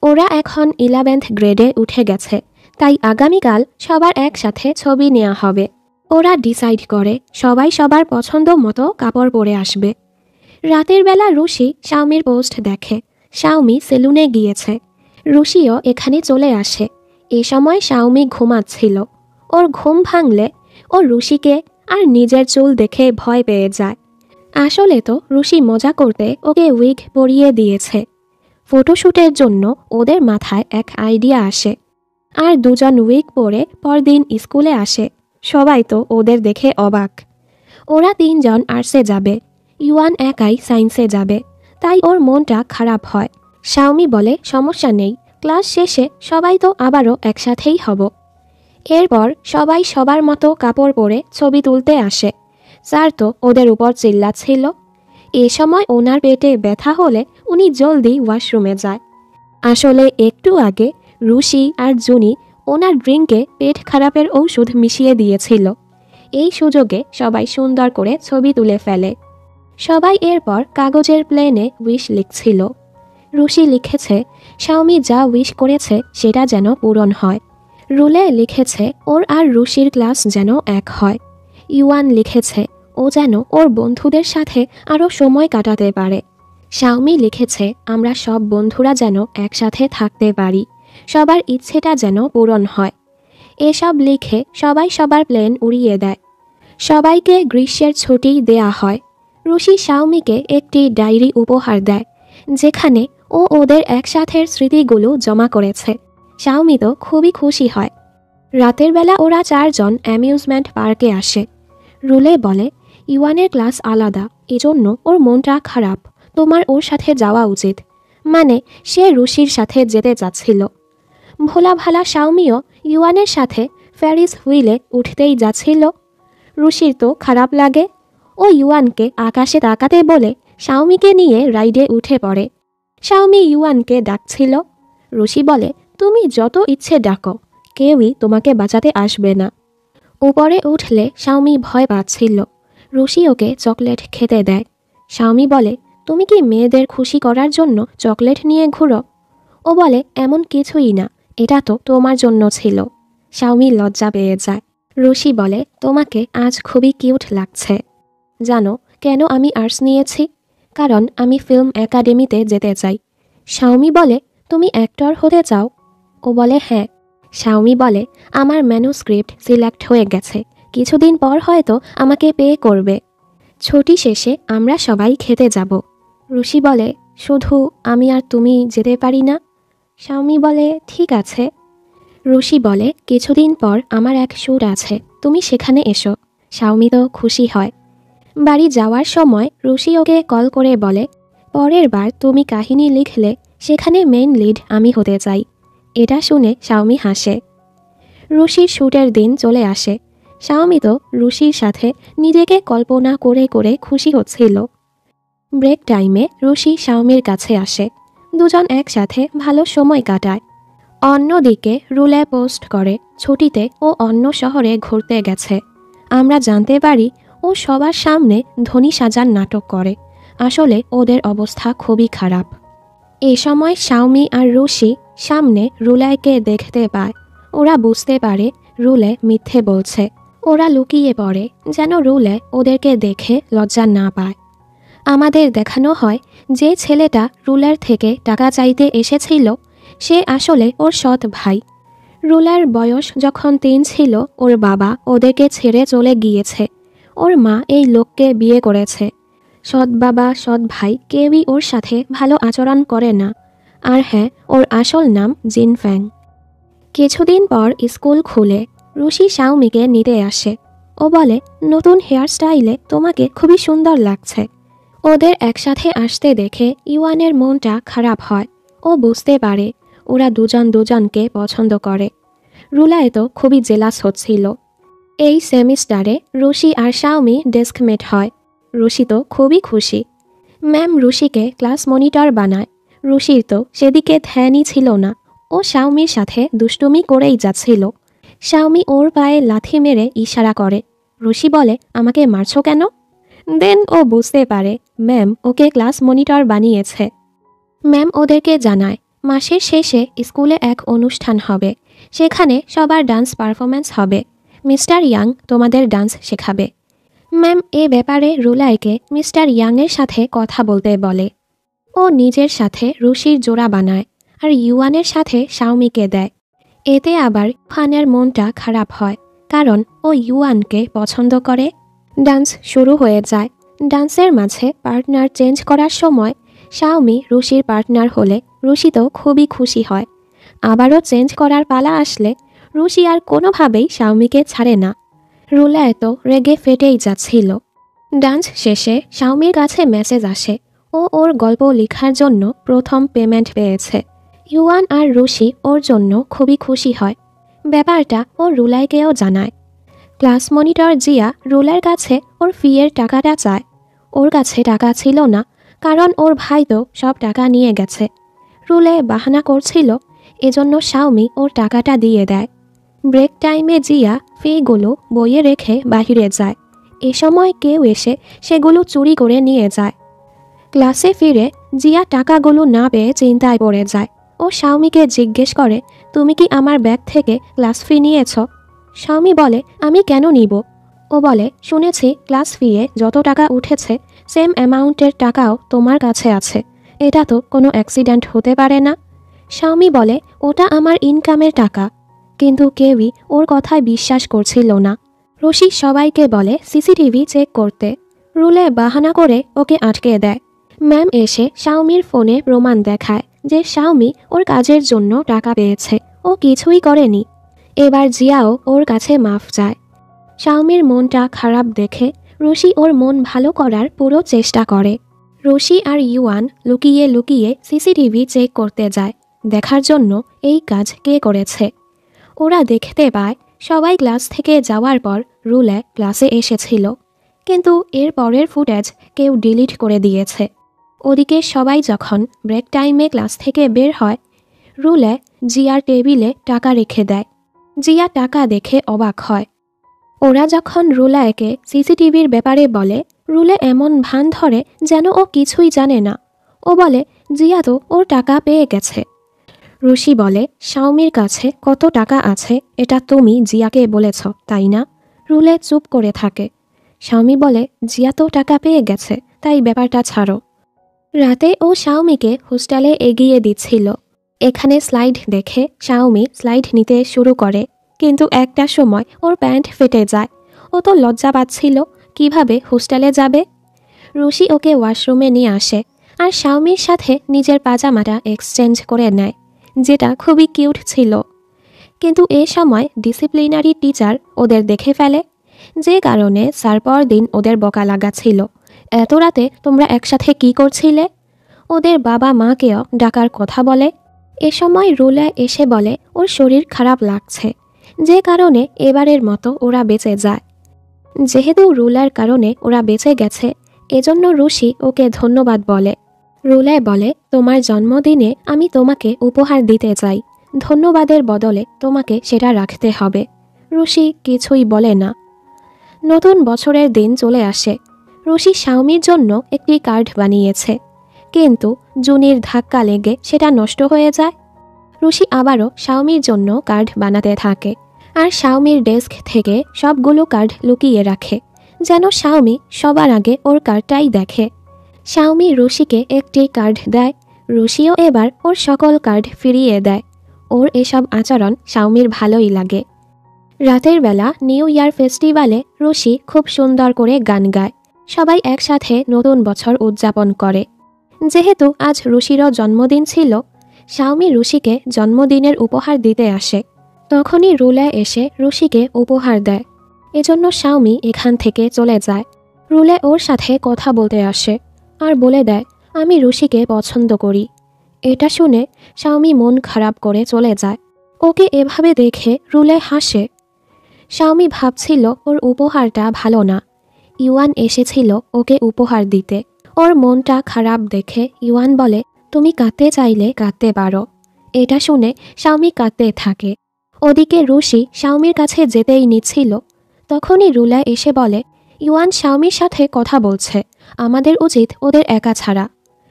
ওরা এখন 11th গ্রেডে উঠে গেছে, তাই আগামীকাল সবার একসাথে ছবি নেওয়া হবে। ওরা ডিসাইড করে সবাই সবার পছন্দ মতো কাপড় পরে আসবে। রাতের বেলা রুশি শাওমির পোস্ট দেখে শাওমি সেলুনে গিয়েছে। রুশিও এখানে চলে আসে। এ সময় শাওমি ঘুমাচ্ছিল। ওর ঘুম ভাঙলে ও রুশিকে আর নিজের চুল দেখে ভয় পেয়ে যায়। আসলে তো রুশি মজা করতে ওকে উইগ পরিয়ে দিয়েছে। ফটোশ্যুটের জন্য ওদের মাথায় এক আইডিয়া আসে, আর দুজন উইগ পরে পরদিন স্কুলে আসে। সবাই তো ওদের দেখে অবাক। ওরা 3 জন আর্টসে যাবে, ইউয়ান একাই সায়েন্সে যাবে, তাই ওর মনটা খারাপ হয়। শাওমি বলে সমস্যা নেই, ক্লাস শেষে সবাই তো আবারও একসাথেই হব। এরপর সবাই সবার মতো কাপড় পরে ছবি তুলতে আসে। স্যার তো ওদের উপর চিল্লাচ্ছিল। এ সময় ওনার পেটে ব্যথা হলে উনি জলদি ওয়াশরুমে যায়। আসলে একটু আগে রুশি আর জুনি ওনার ড্রিঙ্কে পেট খারাপের ঔষধ মিশিয়ে দিয়েছিল। এই সুযোগে সবাই সুন্দর করে ছবি তুলে ফেলে। সবাই এরপর কাগজের প্লেনে উইশ লিখছিল। রুশি লিখেছে শাওমি যা উইশ করেছে সেটা যেন পূরণ হয়। রুলে লিখেছে ওর আর রুশির ক্লাস যেন এক হয়। ইউয়ান লিখেছে ও যেন ওর বন্ধুদের সাথে আরও সময় কাটাতে পারে। শাওমি লিখেছে আমরা সব বন্ধুরা যেন একসাথে থাকতে পারি, সবার ইচ্ছেটা যেন পূরণ হয়। এসব লিখে সবাই সবার প্লেন উড়িয়ে দেয়। সবাইকে গ্রীষ্মের ছুটি দেয়া হয়। রুশি শাওমিকে একটি ডায়েরি উপহার দেয়, যেখানে ও ওদের একসাথের স্মৃতিগুলো জমা করেছে। শাওমি তো খুবই খুশি হয়। রাতের বেলা ওরা 4 জন অ্যামিউজমেন্ট পার্কে আসে। রুলে বলে ইউয়ানের ক্লাস আলাদা, এজন্য ওর মনটা খারাপ, তোমার ওর সাথে যাওয়া উচিত। মানে সে রুশির সাথে যেতে চাচ্ছিল। ভোলা ভালা শাওমিও ইউয়ানের সাথে ফেরিস হুইলে উঠতেই যাচ্ছিল। রুশির তো খারাপ লাগে। ও ইউয়ানকে আকাশে তাকাতে বলে শাওমিকে নিয়ে রাইডে উঠে পড়ে। শাওমি ইউয়ানকে ডাকছিল। রুশি বলে তুমি যত ইচ্ছে ডাকো, কেউই তোমাকে বাঁচাতে আসবে না। উপরে উঠলে শাওমি ভয় পাচ্ছিল। রুশি ওকে চকলেট খেতে দেয়। শাওমি বলে তুমি কি মেয়েদের খুশি করার জন্য চকলেট নিয়ে ঘুরো? ও বলে এমন কিছুই না, এটা তো তোমার জন্য ছিল। শাওমি লজ্জা পেয়ে যায়। রুশি বলে তোমাকে আজ খুবই কিউট লাগছে। জানো কেন আমি আর্টস নিয়েছি? কারণ আমি ফিল্ম একাডেমিতে যেতে চাই। শাওমি বলে তুমি অ্যাক্টর হতে চাও? ও বলে হ্যাঁ। শাওমি বলে আমার ম্যানুস্ক্রিপ্ট সিলেক্ট হয়ে গেছে, কিছুদিন পর হয়তো আমাকে পে করবে। ছুটি শেষে আমরা সবাই খেতে যাব। রুশি বলে শুধু আমি আর তুমি যেতে পারি না? শাওমি বলে ঠিক আছে। রুশি বলে কিছুদিন পর আমার এক শ্যুট আছে, তুমি সেখানে এসো। শাওমি তো খুশি হয়। বাড়ি যাওয়ার সময় রুশি ওকে কল করে বলে পরের বার তুমি কাহিনী লিখলে সেখানে মেইন লিড আমি হতে চাই। এটা শুনে শাওমি হাসে। রুশির শ্যুটের দিন চলে আসে। শাওমি তো রুশির সাথে নিজেকে কল্পনা করে করে খুশি হচ্ছিল। ব্রেক টাইমে রুশি শাওমির কাছে আসে। দুজন একসাথে ভালো সময় কাটায়। অন্যদিকে রুলে পোস্ট করে ছুটিতে ও অন্য শহরে ঘুরতে গেছে। আমরা জানতে পারি ও সবার সামনে ধনী সাজার নাটক করে। আসলে ওদের অবস্থা খুবই খারাপ। এ সময় শাওমি আর রুশি সামনে রুলাইকে দেখতে পায়। ওরা বুঝতে পারে রুলে মিথ্যে বলছে। ওরা লুকিয়ে পড়ে যেন রুলে ওদেরকে দেখে লজ্জা না পায়। আমাদের দেখানো হয় যে ছেলেটা রুলার থেকে টাকা চাইতে এসেছিল সে আসলে ওর সৎ ভাই। রুলার বয়স যখন 3 ছিল ওর বাবা ওদেরকে ছেড়ে চলে গিয়েছে। ওর মা এই লোককে বিয়ে করেছে। সৎ বাবা সৎ ভাই কেউই ওর সাথে ভালো আচরণ করে না। আর হ্যাঁ, ওর আসল নাম জিনফ্যাং। কিছুদিন পর স্কুল খুলে রুশি শাওমিকে নিতে আসে। ও বলে নতুন হেয়ারস্টাইলে তোমাকে খুবই সুন্দর লাগছে। ওদের একসাথে আসতে দেখে ইউয়ানের মনটা খারাপ হয়। ও বুঝতে পারে ওরা দুজন দুজনকে পছন্দ করে। রুলাই তো খুবই জেলাস হচ্ছিল। এই সেমিস্টারে রুশি আর শাওমি ডেস্কমেট হয়। রুশি তো খুবই খুশি। ম্যাম রুশিকে ক্লাস মনিটর বানায়। রুশির তো সেদিকে ধ্যানই ছিল না, ও শাওমির সাথে দুষ্টুমি করেই যাচ্ছিল। শাওমি ওর পায়ে লাথি মেরে ইশারা করে। রুশি বলে, আমাকে মারছো কেন? দেন ও বুঝতে পারে ম্যাম ওকে ক্লাস মনিটর বানিয়েছে। ম্যাম ওদেরকে জানায় মাসের শেষে স্কুলে এক অনুষ্ঠান হবে, সেখানে সবার ডান্স পারফরম্যান্স হবে। মিস্টার ইয়াং তোমাদের ডান্স শেখাবে। ম্যাম এ ব্যাপারে রুলাইকে মিস্টার ইয়াংয়ের সাথে কথা বলতে বলে। ও নিজের সাথে রুশির জোড়া বানায় আর ইউয়ানের সাথে শাওমিকে দেয়। এতে আবার ফানের মনটা খারাপ হয়, কারণ ও ইউয়ানকে পছন্দ করে। ডান্স শুরু হয়ে যায়। ডান্সের মাঝে পার্টনার চেঞ্জ করার সময় শাওমি রুশির পার্টনার হলে রুশি তো খুবই খুশি হয়। আবারও চেঞ্জ করার পালা আসলে রুশি আর কোনোভাবেই শাওমিকে ছাড়ে না। রুলায় তো রেগে ফেটেই যাচ্ছিল। ডান্স শেষে শাওমির কাছে মেসেজ আসে, ও ওর গল্প লেখার জন্য প্রথম পেমেন্ট পেয়েছে। ইউয়ান আর রুশি ওর জন্য খুবই খুশি হয়। ব্যাপারটা ও রুলাইকেও জানায়। ক্লাস মনিটর জিয়া রুলার কাছে ওর ফিয়ের টাকাটা চায়। ওর কাছে টাকা ছিল না, কারণ ওর ভাই তো সব টাকা নিয়ে গেছে। রুলে বাহানা করছিল, এজন্য শাওমি ওর টাকাটা দিয়ে দেয়। ব্রেক টাইমে জিয়া ফিগুলো বইয়ে রেখে বাহিরে যায়। এ সময় কেউ এসে সেগুলো চুরি করে নিয়ে যায়। ক্লাসে ফিরে জিয়া টাকাগুলো না পেয়ে চিন্তায় পড়ে যায়। ও শাওমিকে জিজ্ঞেস করে, তুমি কি আমার ব্যাগ থেকে ক্লাস ফি নিয়েছ? শাওমি বলে, আমি কেন নিব? ও বলে, শুনেছি ক্লাস ফিয়ে যত টাকা উঠেছে সেম অ্যামাউন্টের টাকাও তোমার কাছে আছে। এটা তো কোনো অ্যাক্সিডেন্ট হতে পারে না। শাওমি বলে, ওটা আমার ইনকামের টাকা। কিন্তু কেউই ওর কথায় বিশ্বাস করছিল না। রুশি সবাইকে বলে সিসিটিভি চেক করতে। রুলে বাহানা করে ওকে আটকে দেয়। ম্যাম এসে শাওমির ফোনে প্রমাণ দেখায় যে শাওমি ওর কাজের জন্য টাকা পেয়েছে, ও কিছুই করেনি। এবার জিয়াও ওর কাছে মাফ চায়। শাওমির মনটা খারাপ দেখে রুশি ওর মন ভালো করার পুরো চেষ্টা করে। রুশি আর ইউয়ান লুকিয়ে লুকিয়ে সিসিটিভি চেক করতে যায়, দেখার জন্য এই কাজ কে করেছে। ওরা দেখতে পায় সবাই ক্লাস থেকে যাওয়ার পর রুলে ক্লাসে এসেছিল, কিন্তু এর পরের ফুটেজ কেউ ডিলিট করে দিয়েছে। ওদিকে সবাই যখন ব্রেক টাইমে ক্লাস থেকে বের হয়, রুলে জিয়ার টেবিলে টাকা রেখে দেয়। জিয়া টাকা দেখে অবাক হয়। ওরা যখন রুলায়কে সিসিটিভির ব্যাপারে বলে, রুলে এমন ভান ধরে যেন ও কিছুই জানে না। ও বলে, জিয়া তো ওর টাকা পেয়ে গেছে। রুশি বলে, শাওমির কাছে কত টাকা আছে এটা তুমি জিয়াকে বলেছ, তাই না? রুলে চুপ করে থাকে। শাওমি বলে, জিয়া তো টাকা পেয়ে গেছে, তাই ব্যাপারটা ছাড়ো। রাতে ও শাওমিকে হোস্টেলে এগিয়ে দিচ্ছিল। এখানে স্লাইড দেখে শাওমি স্লাইড নিতে শুরু করে, কিন্তু একটা সময় ওর প্যান্ট ফেটে যায়। ও তো লজ্জা পাচ্ছিল, কিভাবে হোস্টেলে যাবে। রুশি ওকে ওয়াশরুমে নিয়ে আসে আর শাওমির সাথে নিজের পাজামাটা এক্সচেঞ্জ করে নেয়, যেটা খুবই কিউট ছিল। কিন্তু এ সময় ডিসিপ্লিনারি টিচার ওদের দেখে ফেলে, যে কারণে স্যার পর দিন ওদের বকা লাগাচ্ছিল। এত রাতে তোমরা একসাথে কি করছিলে? ওদের বাবা মাকেও ডাকার কথা বলে। এ সময় রুলা এসে বলে ওর শরীর খারাপ লাগছে, যে কারণে এবারের মতো ওরা বেঁচে যায়। যেহেতু রুলার কারণে ওরা বেঁচে গেছে, এজন্য রুশি ওকে ধন্যবাদ বলে। রুলায় বলে, তোমার জন্মদিনে আমি তোমাকে উপহার দিতে চাই, ধন্যবাদের বদলে তোমাকে সেটা রাখতে হবে। রুশি কিছুই বলে না। নতুন বছরের দিন চলে আসে। রুশি শাওমির জন্য একটি কার্ড বানিয়েছে, কিন্তু জুনির ধাক্কা লেগে সেটা নষ্ট হয়ে যায়। রুশি আবারও শাওমির জন্য কার্ড বানাতে থাকে আর শাওমির ডেস্ক থেকে সবগুলো কার্ড লুকিয়ে রাখে, যেন শাওমি সবার আগে ওর কার্ডটাই দেখে। শাওমি রুশিকে একটি কার্ড দেয়। রুশিও এবার ওর সকল কার্ড ফিরিয়ে দেয়। ওর এসব আচরণ শাওমির ভালোই লাগে। রাতের বেলা নিউ ইয়ার ফেস্টিভ্যালে রুশি খুব সুন্দর করে গান গায়। সবাই একসাথে নতুন বছর উদযাপন করে। যেহেতু আজ রুশিরও জন্মদিন ছিল, শাওমি রুশিকে জন্মদিনের উপহার দিতে আসে। তখনই রুলা এসে রুশিকে উপহার দেয়। এজন্য শাওমি এখান থেকে চলে যায়। রুলে ওর সাথে কথা বলতে আসে আর বলে দেয়, আমি রুশিকে পছন্দ করি। এটা শুনে শাওমি মন খারাপ করে চলে যায়। ওকে এভাবে দেখে রুলে হাসে। শাওমি ভাবছিল ওর উপহারটা ভালো না। ইউয়ান এসেছিল ওকে উপহার দিতে। ওর মনটা খারাপ দেখে ইউয়ান বলে, তুমি কাঁদতে চাইলে কাঁদতে পারো। এটা শুনে শাওমি কাঁদতে থাকে। ওদিকে রুশি শাওমির কাছে যেতেই নিচ্ছিল, তখনই রুলা এসে বলে, ইউয়ান শাওমির সাথে কথা বলছে, আমাদের উচিত ওদের একা ছাড়া।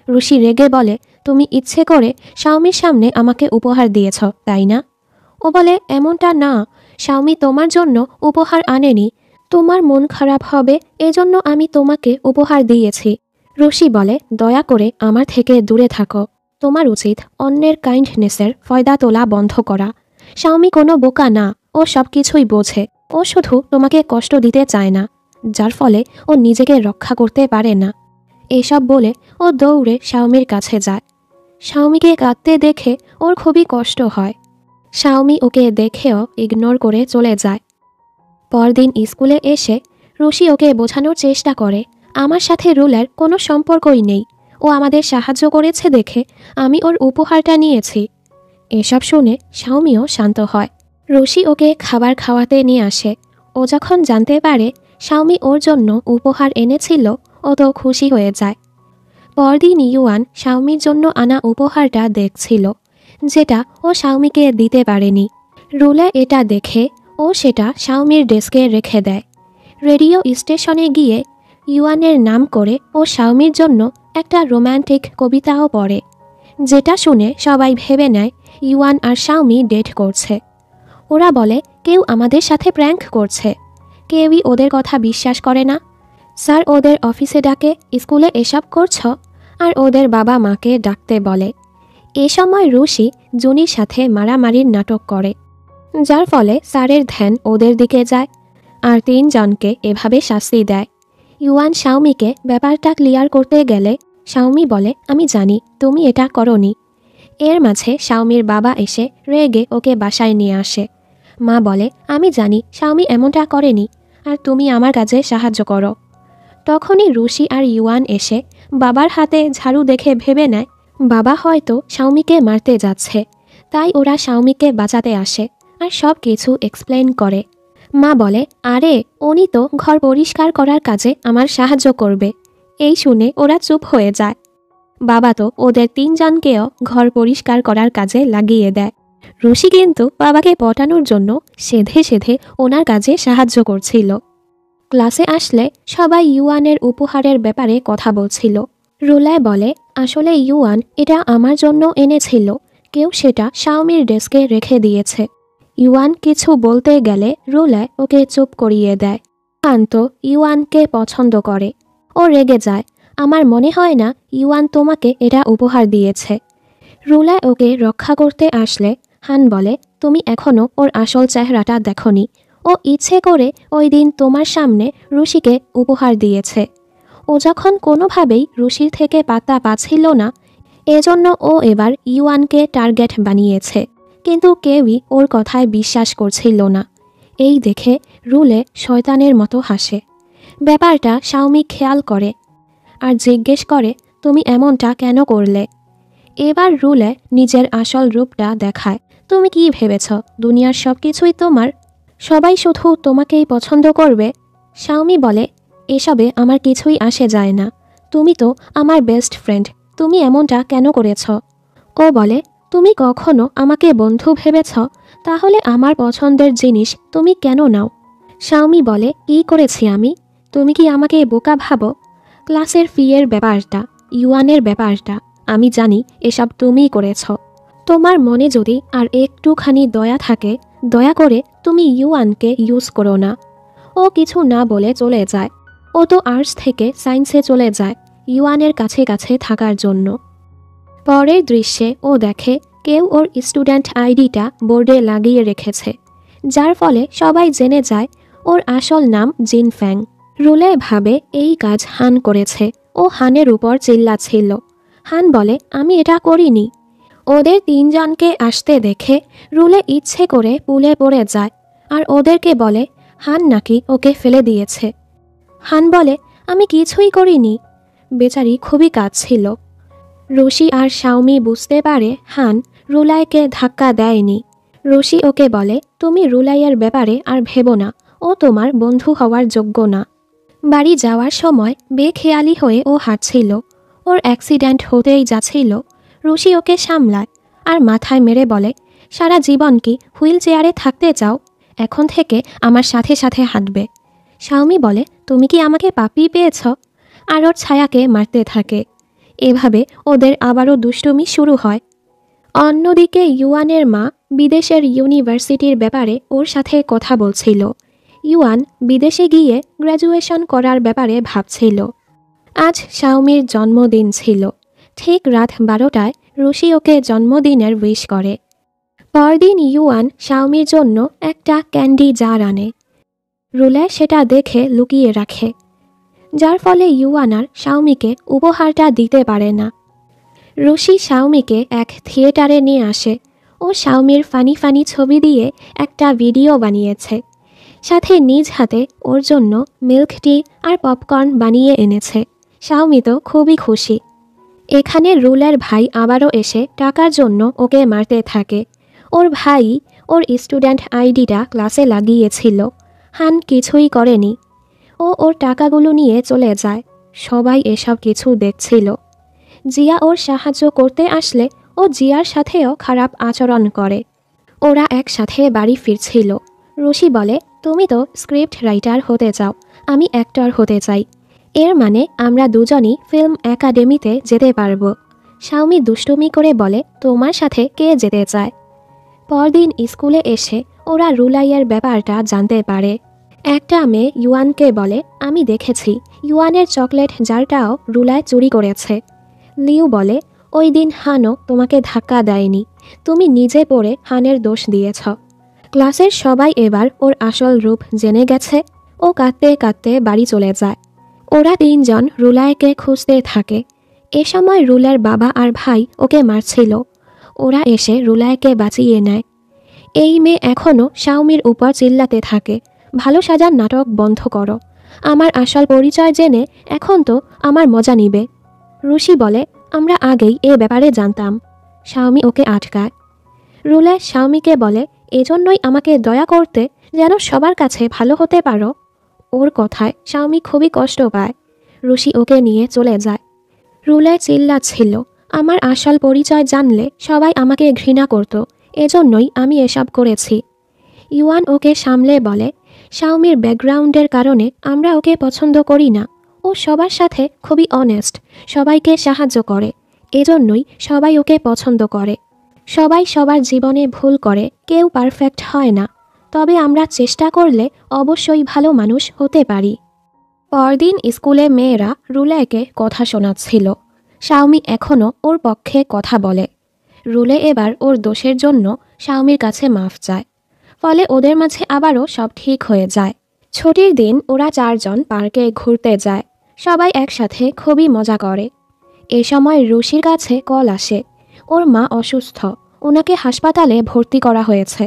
রুশি রেগে বলে, তুমি ইচ্ছে করে শাওমির সামনে আমাকে উপহার দিয়েছ, তাই না? ও বলে, এমনটা না, শাওমি তোমার জন্য উপহার আনেনি, তোমার মন খারাপ হবে এজন্য আমি তোমাকে উপহার দিয়েছি। রুশি বলে, দয়া করে আমার থেকে দূরে থাকো, তোমার উচিত অন্যের কাইন্ডনেসের ফয়দা তোলা বন্ধ করা। শাওমি কোনো বোকা না, ও সব কিছুই বোঝে, ও শুধু তোমাকে কষ্ট দিতে চায় না, যার ফলে ও নিজেকে রক্ষা করতে পারে না। এসব বলে ও দৌড়ে শাওমির কাছে যায়। শাওমিকে কাঁদতে দেখে ওর খুবই কষ্ট হয়। শাওমি ওকে দেখেও ইগনোর করে চলে যায়। পরদিন স্কুলে এসে রুশি ওকে বোঝানোর চেষ্টা করে, আমার সাথে রুলের কোনো সম্পর্কই নেই, ও আমাদের সাহায্য করেছে দেখে আমি ওর উপহারটা নিয়েছি। এসব শুনে শাওমিও শান্ত হয়। রুশি ওকে খাবার খাওয়াতে নিয়ে আসে। ও যখন জানতে পারে শাওমি ওর জন্য উপহার এনেছিল, ও তো খুশি হয়ে যায়। পরদিন ইউয়ান শাওমির জন্য আনা উপহারটা দেখছিল, যেটা ও শাওমিকে দিতে পারেনি। রুলা এটা দেখে ও সেটা শাওমির ডেস্কে রেখে দেয়। রেডিও স্টেশনে গিয়ে ইউয়ানের নাম করে ও শাওমির জন্য একটা রোম্যান্টিক কবিতাও পড়ে, যেটা শুনে সবাই ভেবে নেয় ইউয়ান আর শাওমি ডেট করছে। ওরা বলে, কেউ আমাদের সাথে প্র্যাঙ্ক করছে। কেউই ওদের কথা বিশ্বাস করে না। স্যার ওদের অফিসে ডাকে, স্কুলে এসব করছ, আর ওদের বাবা মাকে ডাকতে বলে। এ সময় রুশি জুনির সাথে মারামারির নাটক করে, যার ফলে স্যারের ধ্যান ওদের দিকে যায়, আর তিনজনকে এভাবে শাস্তি দেয়। ইউয়ান শাওমিকে ব্যাপারটা ক্লিয়ার করতে গেলে শাওমি বলে, আমি জানি তুমি এটা করনি। এর মাঝে শাওমির বাবা এসে রেগে ওকে বাসায় নিয়ে আসে। মা বলে, আমি জানি শাওমি এমনটা করেনি, আর তুমি আমার কাজে সাহায্য করো। তখনই রুশি আর ইউয়ান এসে বাবার হাতে ঝাড়ু দেখে ভেবে নেয় বাবা হয়তো শাওমিকে মারতে যাচ্ছে, তাই ওরা শাওমিকে বাঁচাতে আসে আর সব কিছু এক্সপ্লেন করে। মা বলে, আরে উনি তো ঘর পরিষ্কার করার কাজে আমার সাহায্য করবে। এই শুনে ওরা চুপ হয়ে যায়। বাবা তো ওদের তিনজনকেও ঘর পরিষ্কার করার কাজে লাগিয়ে দেয়। রুশি কিন্তু বাবাকে পটানোর জন্য সেধে সেধে ওনার কাজে সাহায্য করছিল। ক্লাসে আসলে সবাই ইউয়ানের উপহারের ব্যাপারে কথা বলছিল। রুলায় বলে, আসলে ইউয়ান এটা আমার জন্য এনেছিল, কেউ সেটা শাওমির ডেস্কে রেখে দিয়েছে। ইউয়ান কিছু বলতে গেলে রুলায় ওকে চুপ করিয়ে দেয়। হান তো ইউয়ানকে পছন্দ করে। ও রেগে যায়, আমার মনে হয় না ইউয়ান তোমাকে এটা উপহার দিয়েছে। রুলায় ওকে রক্ষা করতে আসলে হান বলে, তুমি এখনও ওর আসল চেহারাটা দেখনি। ও ইচ্ছে করে ওই দিন তোমার সামনে রুশিকে উপহার দিয়েছে। ও যখন কোনোভাবেই রুশির থেকে পাত্তা পাচ্ছিল না, এজন্য ও এবার ইউয়ানকে টার্গেট বানিয়েছে, কিন্তু কেউই ওর কথায় বিশ্বাস করছিল না। এই দেখে রুলে শয়তানের মতো হাসে। ব্যাপারটা শাওমি খেয়াল করে আর জিজ্ঞেস করে, তুমি এমনটা কেন করলে? এবার রুলে নিজের আসল রূপটা দেখায়। তুমি কি ভেবেছ দুনিয়ার সব কিছুই তোমার? সবাই শুধু তোমাকেই পছন্দ করবে? শাওমি বলে, এসবে আমার কিছুই আসে যায় না, তুমি তো আমার বেস্ট ফ্রেন্ড, তুমি এমনটা কেন করেছ? ও বলে, তুমি কখনো আমাকে বন্ধু ভেবেছ? তাহলে আমার পছন্দের জিনিস তুমি কেন নাও? শাওমি বলে, কি করেছি আমি? তুমি কি আমাকে বোকা ভাবো? ক্লাসের ফিয়ের ব্যাপারটা, ইউয়ানের ব্যাপারটা, আমি জানি এসব তুমিই করেছ। তোমার মনে যদি আর একটুখানি দয়া থাকে, দয়া করে তুমি ইউয়ানকে ইউজ করো না। ও কিছু না বলে চলে যায়। ও তো আর্টস থেকে সায়েন্সে চলে যায় ইউয়ানের কাছে কাছে থাকার জন্য। পরের দৃশ্যে ও দেখে কেউ ওর স্টুডেন্ট আইডিটা বোর্ডে লাগিয়ে রেখেছে, যার ফলে সবাই জেনে যায় ওর আসল নাম জিন ফ্যাং। রুলে ভাবে এই কাজ হান করেছে। ও হানের উপর চিল্লাচ্ছিল। হান বলে, আমি এটা করিনি। ওদের তিনজনকে আসতে দেখে রুলে ইচ্ছে করে পুলে পড়ে যায় আর ওদেরকে বলে হান নাকি ওকে ফেলে দিয়েছে। হান বলে, আমি কিছুই করিনি। বেচারি খুবই কাঁদছিল। রুশি আর শাওমি বুঝতে পারে হান রুলাইকে ধাক্কা দেয়নি। রুশি ওকে বলে, তুমি রুলাইয়ের ব্যাপারে আর ভেবো না, ও তোমার বন্ধু হওয়ার যোগ্য না। বাড়ি যাওয়ার সময় বেখেয়ালি হয়ে ও হাঁটছিল। ওর অ্যাক্সিডেন্ট হতেই যাচ্ছিল। রুশি ওকে সামলায় আর মাথায় মেরে বলে, সারা জীবন কি হুইল চেয়ারে থাকতে চাও? এখন থেকে আমার সাথে সাথে হাঁটবে। শাওমি বলে, তুমি কি আমাকে পাপি পেয়েছ? আর ওর ছায়াকে মারতে থাকে। এভাবে ওদের আবারও দুষ্টুমি শুরু হয়। অন্যদিকে ইউয়ানের মা বিদেশের ইউনিভার্সিটির ব্যাপারে ওর সাথে কথা বলছিল। ইউয়ান বিদেশে গিয়ে গ্র্যাজুয়েশন করার ব্যাপারে ভাবছিল। আজ শাওমির জন্মদিন ছিল। ঠিক রাত 12টায় রুশি ওকে জন্মদিনের উইশ করে। পরদিন ইউয়ান শাওমির জন্য একটা ক্যান্ডি জার আনে। রুলে সেটা দেখে লুকিয়ে রাখে, যার ফলে ইউয়ান আর শাওমিকে উপহারটা দিতে পারে না। রুশি শাওমিকে এক থিয়েটারে নিয়ে আসে। ও শাওমির ফানি ফানি ছবি দিয়ে একটা ভিডিও বানিয়েছে। সাথে নিজ হাতে ওর জন্য মিল্ক টি আর পপকর্ন বানিয়ে এনেছে। শাওমি তো খুবই খুশি। এখানে রুলের ভাই আবারও এসে টাকার জন্য ওকে মারতে থাকে। ওর ভাই ওর স্টুডেন্ট আইডিটা ক্লাসে লাগিয়েছিল। হান কিছুই করেনি। ও ওর টাকাগুলো নিয়ে চলে যায়। সবাই এসব কিছু দেখছিল। জিয়া ওর সাহায্য করতে আসলে ও জিয়ার সাথেও খারাপ আচরণ করে। ওরা একসাথে বাড়ি ফিরছিল। রুশি বলে, তুমি তো স্ক্রিপ্ট রাইটার হতে চাও, আমি অ্যাক্টর হতে চাই। এর মানে আমরা দুজনই ফিল্ম একাডেমিতে যেতে পারবো। শাওমি দুষ্টুমি করে বলে, তোমার সাথে কে যেতে চায়? পরদিন স্কুলে এসে ওরা রুলাইয়ের ব্যাপারটা জানতে পারে। একটা মেয়ে ইউয়ানকে বলে, আমি দেখেছি ইউয়ানের চকলেট জারটাও রুলাই চুরি করেছে। লিউ বলে, ওই দিন হানও তোমাকে ধাক্কা দেয়নি, তুমি নিজে পড়ে হানের দোষ দিয়েছ। ক্লাসের সবাই এবার ওর আসল রূপ জেনে গেছে। ও কাঁদতে কাঁদতে বাড়ি চলে যায়। ওরা তিনজন রুলাইকে খুঁজতে থাকে। এ সময় রুলের বাবা আর ভাই ওকে মারছিল। ওরা এসে রুলাইকে বাঁচিয়ে নেয়। এই মেয়ে এখনও শাওমির উপর চিল্লাতে থাকে, ভালো সাজার নাটক বন্ধ করো, আমার আসল পরিচয় জেনে এখন তো আমার মজা নিবে। রুশি বলে, আমরা আগেই এ ব্যাপারে জানতাম। শাওমি ওকে আটকায়। রুলে শাওমিকে বলে, এজন্যই আমাকে দয়া করতে, যেন সবার কাছে ভালো হতে পারো। ওর কথায় শাওমি খুবই কষ্ট পায়। রুশি ওকে নিয়ে চলে যায়। রুলে চিল্লাচ্ছিল, আমার আসল পরিচয় জানলে সবাই আমাকে ঘৃণা করত, এজন্যই আমি এসব করেছি। ইউয়ান ওকে সামলে বলে, শাওমির ব্যাকগ্রাউন্ডের কারণে আমরা ওকে পছন্দ করি না। ও সবার সাথে খুবই অনেস্ট, সবাইকে সাহায্য করে, এজন্যই সবাই ওকে পছন্দ করে। সবাই সবার জীবনে ভুল করে, কেউ পারফেক্ট হয় না, তবে আমরা চেষ্টা করলে অবশ্যই ভালো মানুষ হতে পারি। পরদিন স্কুলে মেয়েরা রুলেকে কথা শোনাচ্ছিল। শাওমি এখনও ওর পক্ষে কথা বলে। রুলে এবার ওর দোষের জন্য শাওমির কাছে মাফ চায়। ফলে ওদের মাঝে আবারও সব ঠিক হয়ে যায়। ছুটির দিন ওরা চারজন পার্কে ঘুরতে যায়। সবাই একসাথে খুবই মজা করে। এ সময় রুশির কাছে কল আসে। ওর মা অসুস্থ, ওনাকে হাসপাতালে ভর্তি করা হয়েছে।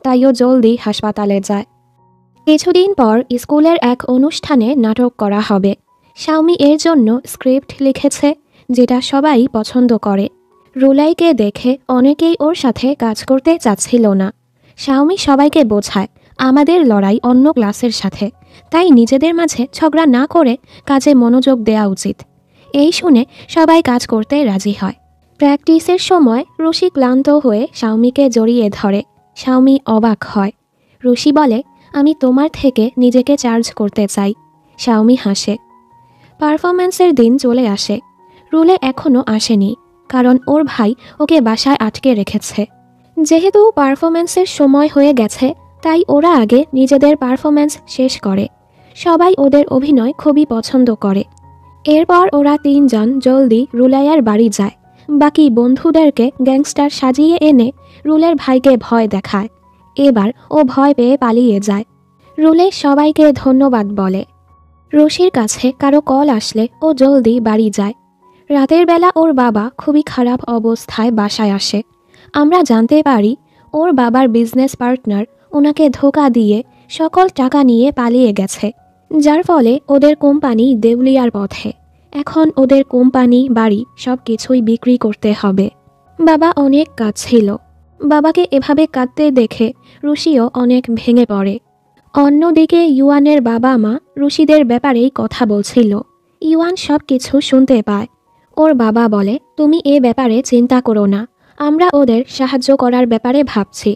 তাই ও জলদি হাসপাতালে যায়। কিছুদিন পর স্কুলের এক অনুষ্ঠানে নাটক করা হবে। শাওমি এর জন্য স্ক্রিপ্ট লিখেছে, যেটা সবাই পছন্দ করে। রুলাইকে দেখে অনেকেই ওর সাথে কাজ করতে চাচ্ছিল না। শাওমি সবাইকে বোঝায়, আমাদের লড়াই অন্য ক্লাসের সাথে, তাই নিজেদের মাঝে ঝগড়া না করে কাজে মনোযোগ দেওয়া উচিত। এই শুনে সবাই কাজ করতে রাজি হয়। প্র্যাকটিসের সময় রুশি ক্লান্ত হয়ে শাওমিকে জড়িয়ে ধরে। শাওমি অবাক হয়। রুশি বলে, আমি তোমার থেকে নিজেকে চার্জ করতে চাই। শাওমি হাসে। পারফরম্যান্সের দিন চলে আসে। রুলে এখনও আসেনি, কারণ ওর ভাই ওকে বাসায় আটকে রেখেছে। যেহেতু পারফরম্যান্সের সময় হয়ে গেছে, তাই ওরা আগে নিজেদের পারফরম্যান্স শেষ করে। সবাই ওদের অভিনয় খুবই পছন্দ করে। এরপর ওরা তিনজন জলদি রুলাইয়ার বাড়ি যায়। বাকি বন্ধুদেরকে গ্যাংস্টার সাজিয়ে এনে রুলের ভাইকে ভয় দেখায়। এবার ও ভয় পেয়ে পালিয়ে যায়। রুলে সবাইকে ধন্যবাদ বলে। রুশির কাছে কারো কল আসলে ও জলদি বাড়ি যায়। রাতের বেলা ওর বাবা খুবই খারাপ অবস্থায় বাসায় আসে। আমরা জানতে পারি ওর বাবার বিজনেস পার্টনার ওনাকে ধোঁকা দিয়ে সকল টাকা নিয়ে পালিয়ে গেছে, যার ফলে ওদের কোম্পানি দেউলিয়ার পথে। এখন ওদের কোম্পানি, বাড়ি সব কিছুই বিক্রি করতে হবে। বাবা অনেক কাজ ছিল। বাবাকে এভাবে কাঁদতে দেখে রুশিও অনেক ভেঙে পড়ে। অন্যদিকে ইউয়ানের বাবা মা রুশিদের ব্যাপারেই কথা বলছিল। ইউয়ান সব কিছু শুনতে পায়। ওর বাবা বলে, তুমি এ ব্যাপারে চিন্তা করো না, আমরা ওদের সাহায্য করার ব্যাপারে ভাবছি।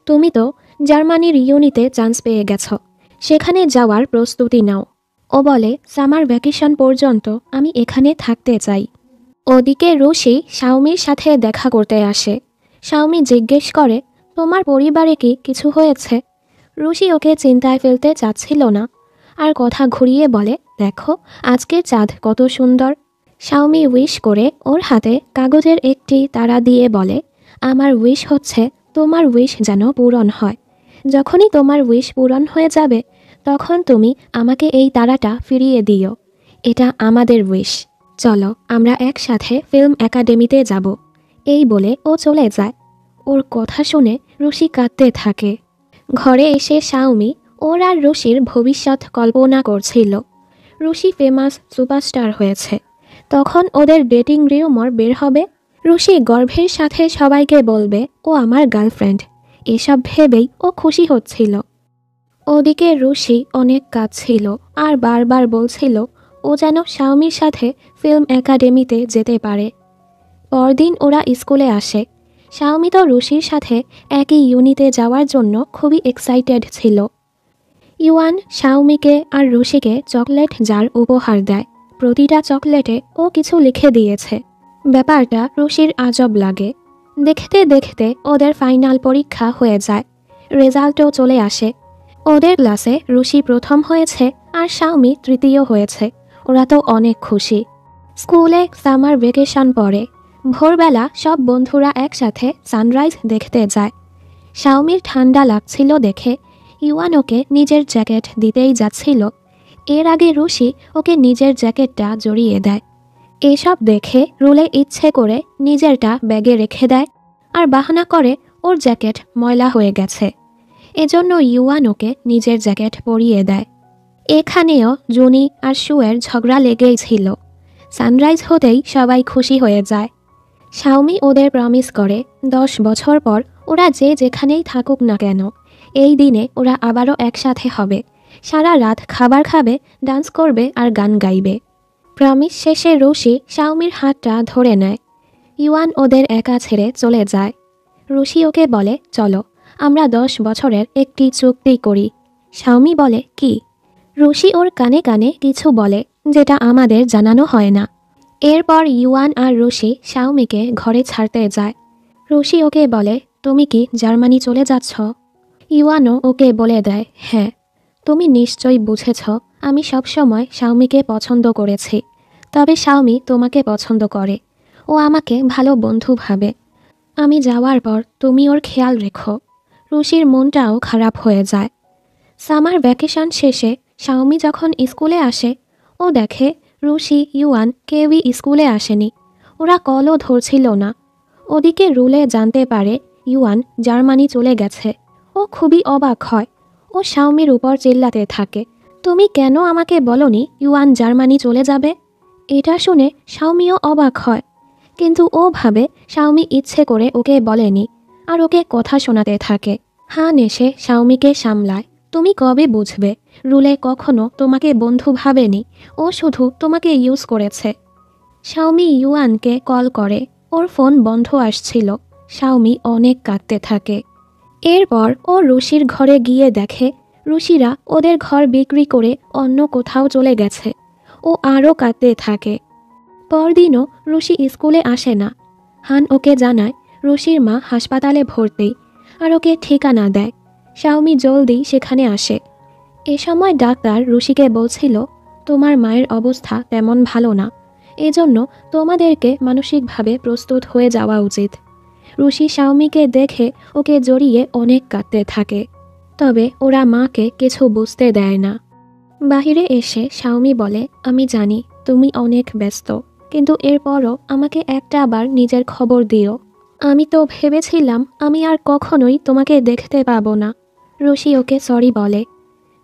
তুমি তো জার্মানির ইউনিতে চান্স পেয়ে গেছ, সেখানে যাওয়ার প্রস্তুতি নাও। ও বলে, সামার ভ্যাকেশন পর্যন্ত আমি এখানে থাকতে চাই। ওদিকে রুশি শাওমির সাথে দেখা করতে আসে। শাওমি জিজ্ঞেস করে, তোমার পরিবারে কি কিছু হয়েছে? রুশি ওকে চিন্তায় ফেলতে চাচ্ছিল না, আর কথা ঘুরিয়ে বলে, দেখো আজকের চাঁদ কত সুন্দর। শাওমি উইশ করে ওর হাতে কাগজের একটি তারা দিয়ে বলে, আমার উইশ হচ্ছে তোমার উইশ যেন পূরণ হয়। যখনই তোমার উইশ পূরণ হয়ে যাবে তখন তুমি আমাকে এই তারাটা ফিরিয়ে দিও। এটা আমাদের উইশ। চলো আমরা একসাথে ফিল্ম একাডেমিতে যাব। এই বলে ও চলে যায়। ওর কথা শুনে রুশি কাঁদতে থাকে। ঘরে এসে শাওমি ওর আর রুশির ভবিষ্যৎ কল্পনা করছিল। রুশি ফেমাস সুপারস্টার হয়েছে, তখন ওদের ডেটিং রিউমার বের হবে। রুশি গর্বের সাথে সবাইকে বলবে ও আমার গার্লফ্রেন্ড। এসব ভেবেই ও খুশি হচ্ছিল। ওদিকে রুশি অনেক কাঁদছিল আর বারবার বলছিল ও যেন শাওমির সাথে ফিল্ম একাডেমিতে যেতে পারে। পরদিন ওরা স্কুলে আসে। শাওমি তো রুশির সাথে একই ইউনিটে যাওয়ার জন্য খুবই এক্সাইটেড ছিল। ইউয়ান শাওমিকে আর রুশিকে চকলেট জার উপহার দেয়। প্রতিটা চকলেটে ও কিছু লিখে দিয়েছে। ব্যাপারটা রুশির আজব লাগে। দেখতে দেখতে ওদের ফাইনাল পরীক্ষা হয়ে যায়। রেজাল্টও চলে আসে। ওদের ক্লাসে রুশি প্রথম হয়েছে আর শাওমি তৃতীয় হয়েছে। ওরা তো অনেক খুশি। স্কুলে সামার ভ্যাকেশন পড়ে। ভোরবেলা সব বন্ধুরা একসাথে সানরাইজ দেখতে যায়। শাওমির ঠান্ডা লাগছিল দেখে ইউয়ান ওকে নিজের জ্যাকেট দিতেই যাচ্ছিল। এর আগে রুশি ওকে নিজের জ্যাকেটটা জড়িয়ে দেয়। এসব দেখে রুলে ইচ্ছে করে নিজেরটা ব্যাগে রেখে দেয় আর বাহানা করে ওর জ্যাকেট ময়লা হয়ে গেছে। এজন্য ইউয়ান ওকে নিজের জ্যাকেট পরিয়ে দেয়। এখানেও জুনি আর শুয়ের ঝগড়া লেগেই ছিল। সানরাইজ হতেই সবাই খুশি হয়ে যায়। শাওমি ওদের প্রমিস করে 10 বছর পর ওরা যে যেখানেই থাকুক না কেন এই দিনে ওরা আবারও একসাথে হবে। সারা রাত খাবার খাবে, ডান্স করবে আর গান গাইবে। প্রমিস শেষে রুশি শাওমির হাতটা ধরে নেয়। ইউয়ান ওদের একা ছেড়ে চলে যায়। রুশি ওকে বলে, চলো আমরা 10 বছরের একটি চুক্তি করি। শাওমি বলে, কি? রুশি ওর কানে কানে কিছু বলে যেটা আমাদের জানানো হয় না। এরপর ইউয়ান আর রুশি শাওমিকে ঘরে ছাড়তে যায়। রুশি ওকে বলে, তুমি কি জার্মানি চলে যাচ্ছ? ইউয়ানও ওকে বলে দেয়, হ্যাঁ। তুমি নিশ্চয়ই বুঝেছ আমি সবসময় শাওমিকে পছন্দ করেছি, তবে শাওমি তোমাকে পছন্দ করে। ও আমাকে ভালো বন্ধু ভাবে। আমি যাওয়ার পর তুমি ওর খেয়াল রেখো। রুশির মনটাও খারাপ হয়ে যায়। সামার ভ্যাকেশন শেষে শাওমি যখন স্কুলে আসে ও দেখে রুশি ইউয়ান কেউই স্কুলে আসেনি। ওরা কলও ধরছিল না। ওদিকে রুলে জানতে পারে ইউয়ান জার্মানি চলে গেছে। ও খুবই অবাক হয়। ও শাওমির উপর চিল্লাতে থাকে, তুমি কেন আমাকে বলনি ইউয়ান জার্মানি চলে যাবে? এটা শুনে শাওমিও অবাক হয়, কিন্তু ও ভাবে শাওমি ইচ্ছে করে ওকে বলেনি আর ওকে কথা শোনাতে থাকে। হান এসে শাওমিকে সামলায়, তুমি কবে বুঝবে রুলে কখনো তোমাকে বন্ধু ভাবেনি, ও শুধু তোমাকে ইউজ করেছে। শাওমি ইউয়ানকে কল করে, ওর ফোন বন্ধ আসছিল। শাওমি অনেক কাঁদতে থাকে। এরপর ও রুশির ঘরে গিয়ে দেখে রুশিরা ওদের ঘর বিক্রি করে অন্য কোথাও চলে গেছে। ও আরও কাঁদতে থাকে। পরদিনও রুশি স্কুলে আসে না। হান ওকে জানায় রুশির মা হাসপাতালে ভর্তি আর ওকে ঠিকানা দেয়। শাওমি জলদি সেখানে আসে। এ সময় ডাক্তার রুশিকে বলছিল, তোমার মায়ের অবস্থা তেমন ভালো না, এজন্য তোমাদেরকে মানসিকভাবে প্রস্তুত হয়ে যাওয়া উচিত। রুশি শাওমিকে দেখে ওকে জড়িয়ে অনেক কাঁদতে থাকে। তবে ওরা মাকে কিছু বুঝতে দেয় না। বাহিরে এসে শাওমি বলে, আমি জানি তুমি অনেক ব্যস্ত, কিন্তু এরপরও আমাকে একটা বার নিজের খবর দিও। আমি তো ভেবেছিলাম আমি আর কখনোই তোমাকে দেখতে পাবো না। রুশি ওকে সরি বলে।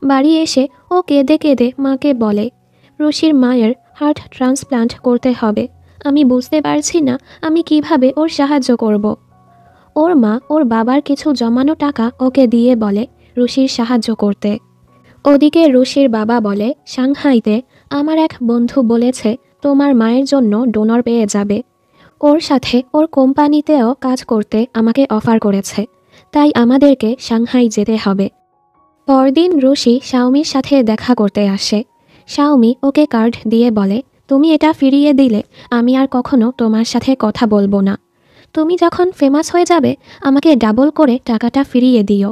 বাড়ি এসে ও কেঁদে কেঁদে মাকে বলে, রুশির মায়ের হার্ট ট্রান্সপ্লান্ট করতে হবে। আমি বুঝতে পারছি না আমি কিভাবে ওর সাহায্য করব। ওর মা ওর বাবার কিছু জমানো টাকা ওকে দিয়ে বলে রুশির সাহায্য করতে। ওদিকে রুশির বাবা বলে সাংহাইতে আমার এক বন্ধু বলেছে তোমার মায়ের জন্য ডোনর পেয়ে যাবে। ওর সাথে ওর কোম্পানিতেও কাজ করতে আমাকে অফার করেছে, তাই আমাদেরকে সাংহাই যেতে হবে। পরদিন রুশি শাওমির সাথে দেখা করতে আসে। শাওমি ওকে কার্ড দিয়ে বলে তুমি এটা ফিরিয়ে দিলে আমি আর কখনো তোমার সাথে কথা বলবো না। তুমি যখন ফেমাস হয়ে যাবে আমাকে ডাবল করে টাকাটা ফিরিয়ে দিও।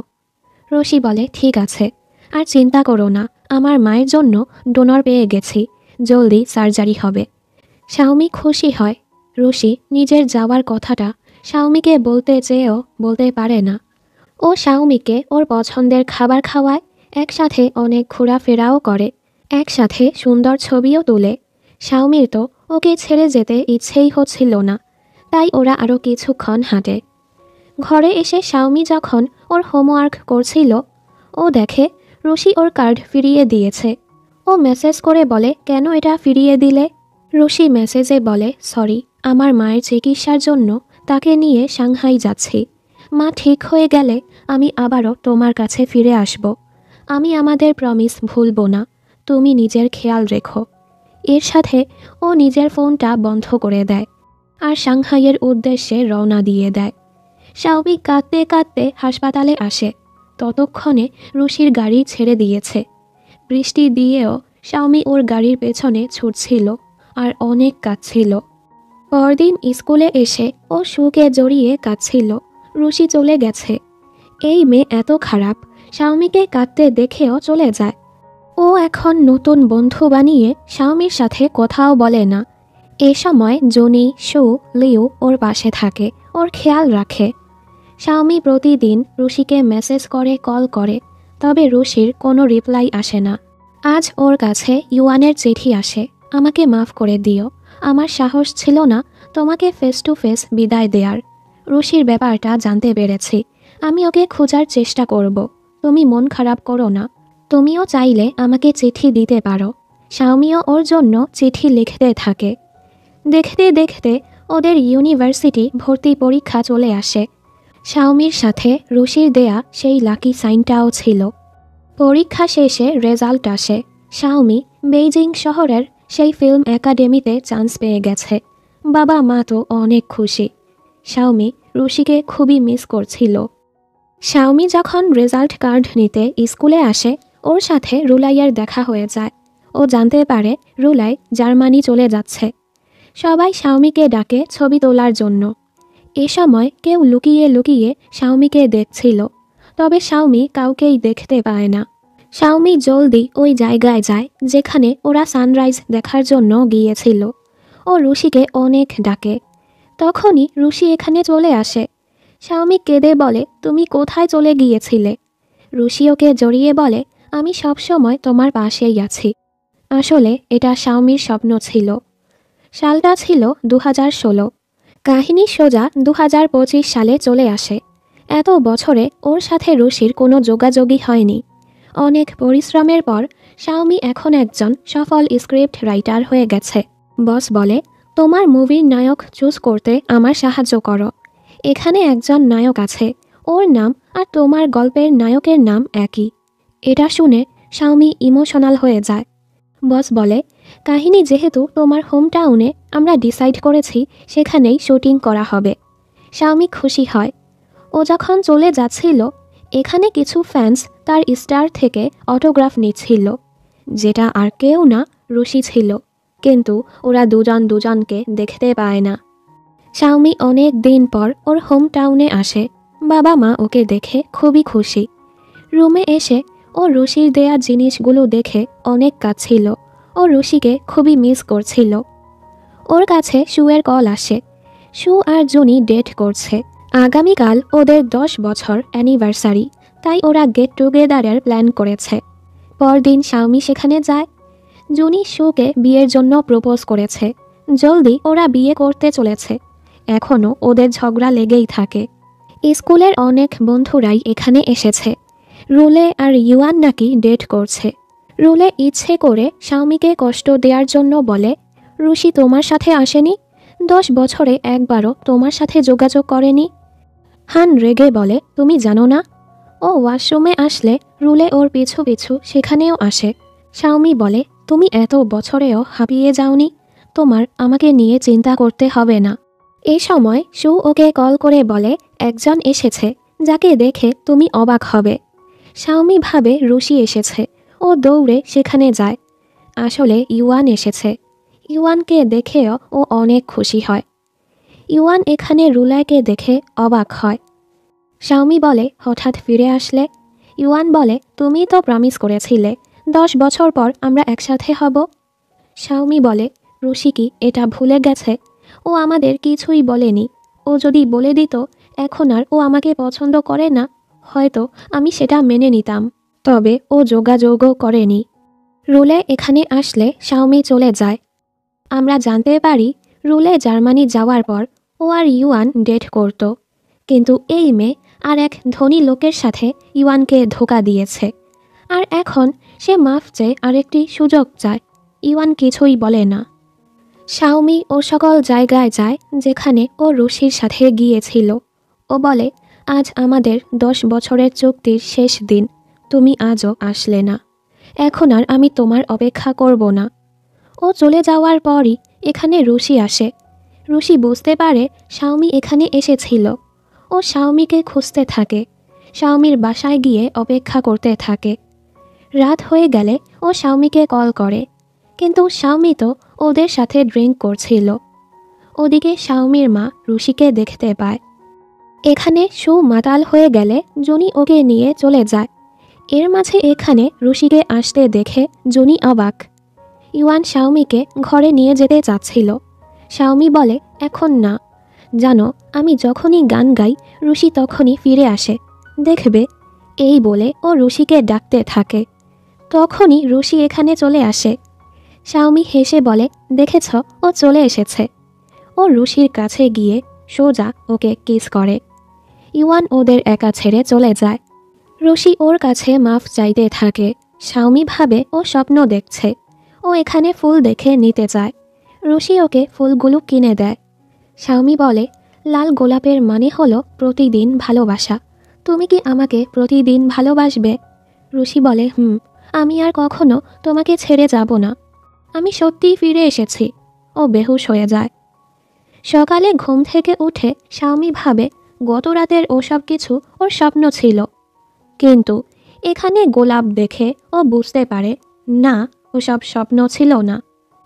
রুশি বলে ঠিক আছে, আর চিন্তা করো না, আমার মায়ের জন্য ডোনর পেয়ে গেছি, জলদি সার্জারি হবে। শাওমি খুশি হয়। রুশি নিজের যাওয়ার কথাটা শাওমিকে বলতে চেয়েও বলতে পারে না। ও শাওমিকে ওর পছন্দের খাবার খাওয়ায়, একসাথে অনেক ঘোরাফেরাও করে, একসাথে সুন্দর ছবিও তোলে। শাওমির তো ওকে ছেড়ে যেতে ইচ্ছেই হচ্ছিল না, তাই ওরা আরও কিছুক্ষণ হাঁটে। ঘরে এসে শাওমি যখন ওর হোমওয়ার্ক করছিল, ও দেখে রুশি ওর কার্ড ফিরিয়ে দিয়েছে। ও মেসেজ করে বলে কেন এটা ফিরিয়ে দিলে? রুশি মেসেজে বলে সরি, আমার মায়ের চিকিৎসার জন্য তাকে নিয়ে সাংহাই যাচ্ছি। মা ঠিক হয়ে গেলে আমি আবারও তোমার কাছে ফিরে আসব। আমি আমাদের প্রমিস ভুলব না, তুমি নিজের খেয়াল রেখো। এর সাথে ও নিজের ফোনটা বন্ধ করে দেয় আর সাংহাইয়ের উদ্দেশ্যে রওনা দিয়ে দেয়। শাওমি কাঁদতে কাঁদতে হাসপাতালে আসে। ততক্ষণে রুশির গাড়ি ছেড়ে দিয়েছে। বৃষ্টি দিয়েও শাওমি ওর গাড়ির পেছনে ছুটছিল আর অনেক কাঁদছিল। পরদিন স্কুলে এসে ও সুকে জড়িয়ে কাঁদছিল। রুশি চলে গেছে। এই মেয়ে এত খারাপ, শাওমিকে কাঁদতে দেখেও চলে যায়। ও এখন নতুন বন্ধু বানিয়ে শাওমির সাথে কথাও বলে না। এ সময় জনি, সু, লিউ ওর পাশে থাকে, ওর খেয়াল রাখে। শাওমি প্রতিদিন রুশিকে মেসেজ করে, কল করে, তবে রুশির কোনো রিপ্লাই আসে না। আজ ওর কাছে ইউয়ানের চিঠি আসে, আমাকে মাফ করে দিও, আমার সাহস ছিল না তোমাকে ফেস টু ফেস বিদায় দেয়ার। রুশির ব্যাপারটা জানতে পেরেছি, আমি ওকে খোঁজার চেষ্টা করব, তুমি মন খারাপ করো না। তুমিও চাইলে আমাকে চিঠি দিতে পারো। শাওমিও ওর জন্য চিঠি লিখতে থাকে। দেখতে দেখতে ওদের ইউনিভার্সিটি ভর্তি পরীক্ষা চলে আসে। শাওমির সাথে রুশির দেয়া সেই লাকি সাইনটাও ছিল। পরীক্ষা শেষে রেজাল্ট আসে। শাওমি বেইজিং শহরের সেই ফিল্ম একাডেমিতে চান্স পেয়ে গেছে। বাবা মা তো অনেক খুশি। শাওমি রুশিকে খুবই মিস করছিল। শাওমি যখন রেজাল্ট কার্ড নিতে স্কুলে আসে, ওর সাথে রুলাইয়ের দেখা হয়ে যায়। ও জানতে পারে রুলাই জার্মানি চলে যাচ্ছে। সবাই শাওমিকে ডাকে ছবি তোলার জন্য। এ সময় কেউ লুকিয়ে লুকিয়ে শাওমিকে দেখছিল, তবে শাওমি কাউকেই দেখতে পায় না। শাওমি জলদি ওই জায়গায় যায় যেখানে ওরা সানরাইজ দেখার জন্য গিয়েছিল। ও রুশিকে অনেক ডাকে। তখনই রুশি এখানে চলে আসে। শাওমি কেঁদে বলে তুমি কোথায় চলে গিয়েছিলে? রুশি ওকে জড়িয়ে বলে আমি সবসময় তোমার পাশেই আছি। আসলে এটা শাওমির স্বপ্ন ছিল। সালটা ছিল 2016। কাহিনী সোজা 2025 সালে চলে আসে। এত বছরে ওর সাথে রুশির কোনো যোগাযোগই হয়নি। অনেক পরিশ্রমের পর শাওমি এখন একজন সফল স্ক্রিপ্ট রাইটার হয়ে গেছে। বস বলে তোমার মুভির নায়ক চুজ করতে আমার সাহায্য করো। এখানে একজন নায়ক আছে, ওর নাম আর তোমার গল্পের নায়কের নাম একই। এটা শুনে শাওমি ইমোশনাল হয়ে যায়। বস বলে কাহিনী যেহেতু তোমার হোম টাউনে, আমরা ডিসাইড করেছি সেখানেই শুটিং করা হবে। শাওমি খুশি হয়। ও যখন চলে যাচ্ছিল, এখানে কিছু ফ্যান্স তার স্টার থেকে অটোগ্রাফ নিচ্ছিল, যেটা আর কেউ না রুশি ছিল, কিন্তু ওরা দুজন দুজনকে দেখতে পায় না। শাওমি অনেক দিন পর ওর হোম টাউনে আসে। বাবা মা ওকে দেখে খুবই খুশি। রুমে এসে ও রুশির দেয়া জিনিসগুলো দেখে অনেক কাঁদছিল। ও রুশিকে খুবই মিস করছিল। ওর কাছে শুয়ের কল আসে। শু আর জুনি ডেট করছে। আগামীকাল ওদের 10 বছর অ্যানিভার্সারি, তাই ওরা গেট টুগেদারের প্ল্যান করেছে। পরদিন শাওমি সেখানে যায়। জুনি শুকে বিয়ের জন্য প্রপোজ করেছে। জলদি ওরা বিয়ে করতে চলেছে। এখনও ওদের ঝগড়া লেগেই থাকে। স্কুলের অনেক বন্ধুরাই এখানে এসেছে। রুলে আর ইউয়ান নাকি ডেট করছে। রুলে ইচ্ছে করে শাওমিকে কষ্ট দেওয়ার জন্য বলে রুশি তোমার সাথে আসেনি, 10 বছরে একবারও তোমার সাথে যোগাযোগ করেনি। হান রেগে বলে, তুমি জানো না? ও ওয়াশরুমে আসলে রুলে ওর পিছু পিছু সেখানেও আসে। শাওমি বলে, তুমি এত বছরেও হাঁপিয়ে যাওনি, তোমার আমাকে নিয়ে চিন্তা করতে হবে না। এই সময় সু ওকে কল করে বলে, একজন এসেছে যাকে দেখে তুমি অবাক হবে। শাওমি ভাবে রুশি এসেছে, ও দৌড়ে সেখানে যায়। আসলে ইউয়ান এসেছে। ইউয়ানকে দেখেও ও অনেক খুশি হয়। ইউয়ান এখানে রুলাইকে দেখে অবাক হয়। শাওমি বলে, হঠাৎ ফিরে আসলে? ইউয়ান বলে, তুমি তো প্রমিস করেছিলে 10 বছর পর আমরা একসাথে হব। শাওমি বলে, রুশি কি এটা ভুলে গেছে? ও আমাদের কিছুই বলেনি। ও যদি বলে দিত এখন আর ও আমাকে পছন্দ করে না, হয়তো আমি সেটা মেনে নিতাম। তবে ও যোগাযোগও করেনি। রুলে এখানে আসলে শাওমি চলে যায়। আমরা জানতে পারি রুলে জার্মানি যাওয়ার পর ও আর ইউয়ান ডেট করত, কিন্তু এই মেয়ে আর এক ধনী লোকের সাথে ইউয়ানকে ধোঁকা দিয়েছে। আর এখন সে মাফ চেয়ে আরেকটি সুযোগ চায়। ইউয়ান কিছুই বলে না। শাওমি ও সকল জায়গায় যায় যেখানে ও রুশির সাথে গিয়েছিল। ও বলে, আজ আমাদের 10 বছরের চুক্তির শেষ দিন, তুমি আজও আসলে না। এখন আর আমি তোমার অপেক্ষা করব না। ও চলে যাওয়ার পরই এখানে রুশি আসে। রুশি বুঝতে পারে শাওমি এখানে এসেছিল। ও শাওমিকে খুঁজতে থাকে। শাওমির বাসায় গিয়ে অপেক্ষা করতে থাকে। রাত হয়ে গেলে ও শাওমিকে কল করে, কিন্তু শাওমি তো ওদের সাথে ড্রিঙ্ক করছিল। ওদিকে শাওমির মা রুশিকে দেখতে পায়। এখানে সু মাতাল হয়ে গেলে জুনি ওকে নিয়ে চলে যায়। এর মাঝে এখানে রুশিকে আসতে দেখে জুনি অবাক। ইউয়ান শাওমিকে ঘরে নিয়ে যেতে চাচ্ছিল। শাওমি বলে, এখন না। জানো, আমি যখনই গান গাই রুশি তখনই ফিরে আসে, দেখবে। এই বলে ও রুশিকে ডাকতে থাকে। তখনই রুশি এখানে চলে আসে। শাওমি হেসে বলে, দেখেছ, ও চলে এসেছে। ও রুশির কাছে গিয়ে সোজা ওকে কিস করে। ইউয়ান ওদের একা ছেড়ে চলে যায়। রুশি ওর কাছে মাফ চাইতে থাকে। শাওমি ভাবে ও স্বপ্ন দেখছে। ও এখানে ফুল দেখে নিতে চায়। রুশি ওকে ফুলগুলো কিনে দেয়। শাওমি বলে, লাল গোলাপের মানে হলো প্রতিদিন ভালোবাসা। তুমি কি আমাকে প্রতিদিন ভালোবাসবে? রুশি বলে, আমি আর কখনো তোমাকে ছেড়ে যাব না। আমি সত্যিই ফিরে এসেছি। ও বেহুশ হয়ে যায়। সকালে ঘুম থেকে উঠে শাওমি ভাবে গত রাতের ওসব কিছু ওর স্বপ্ন ছিল। কিন্তু এখানে গোলাপ দেখে ও বুঝতে পারে না, ওসব স্বপ্ন ছিল না।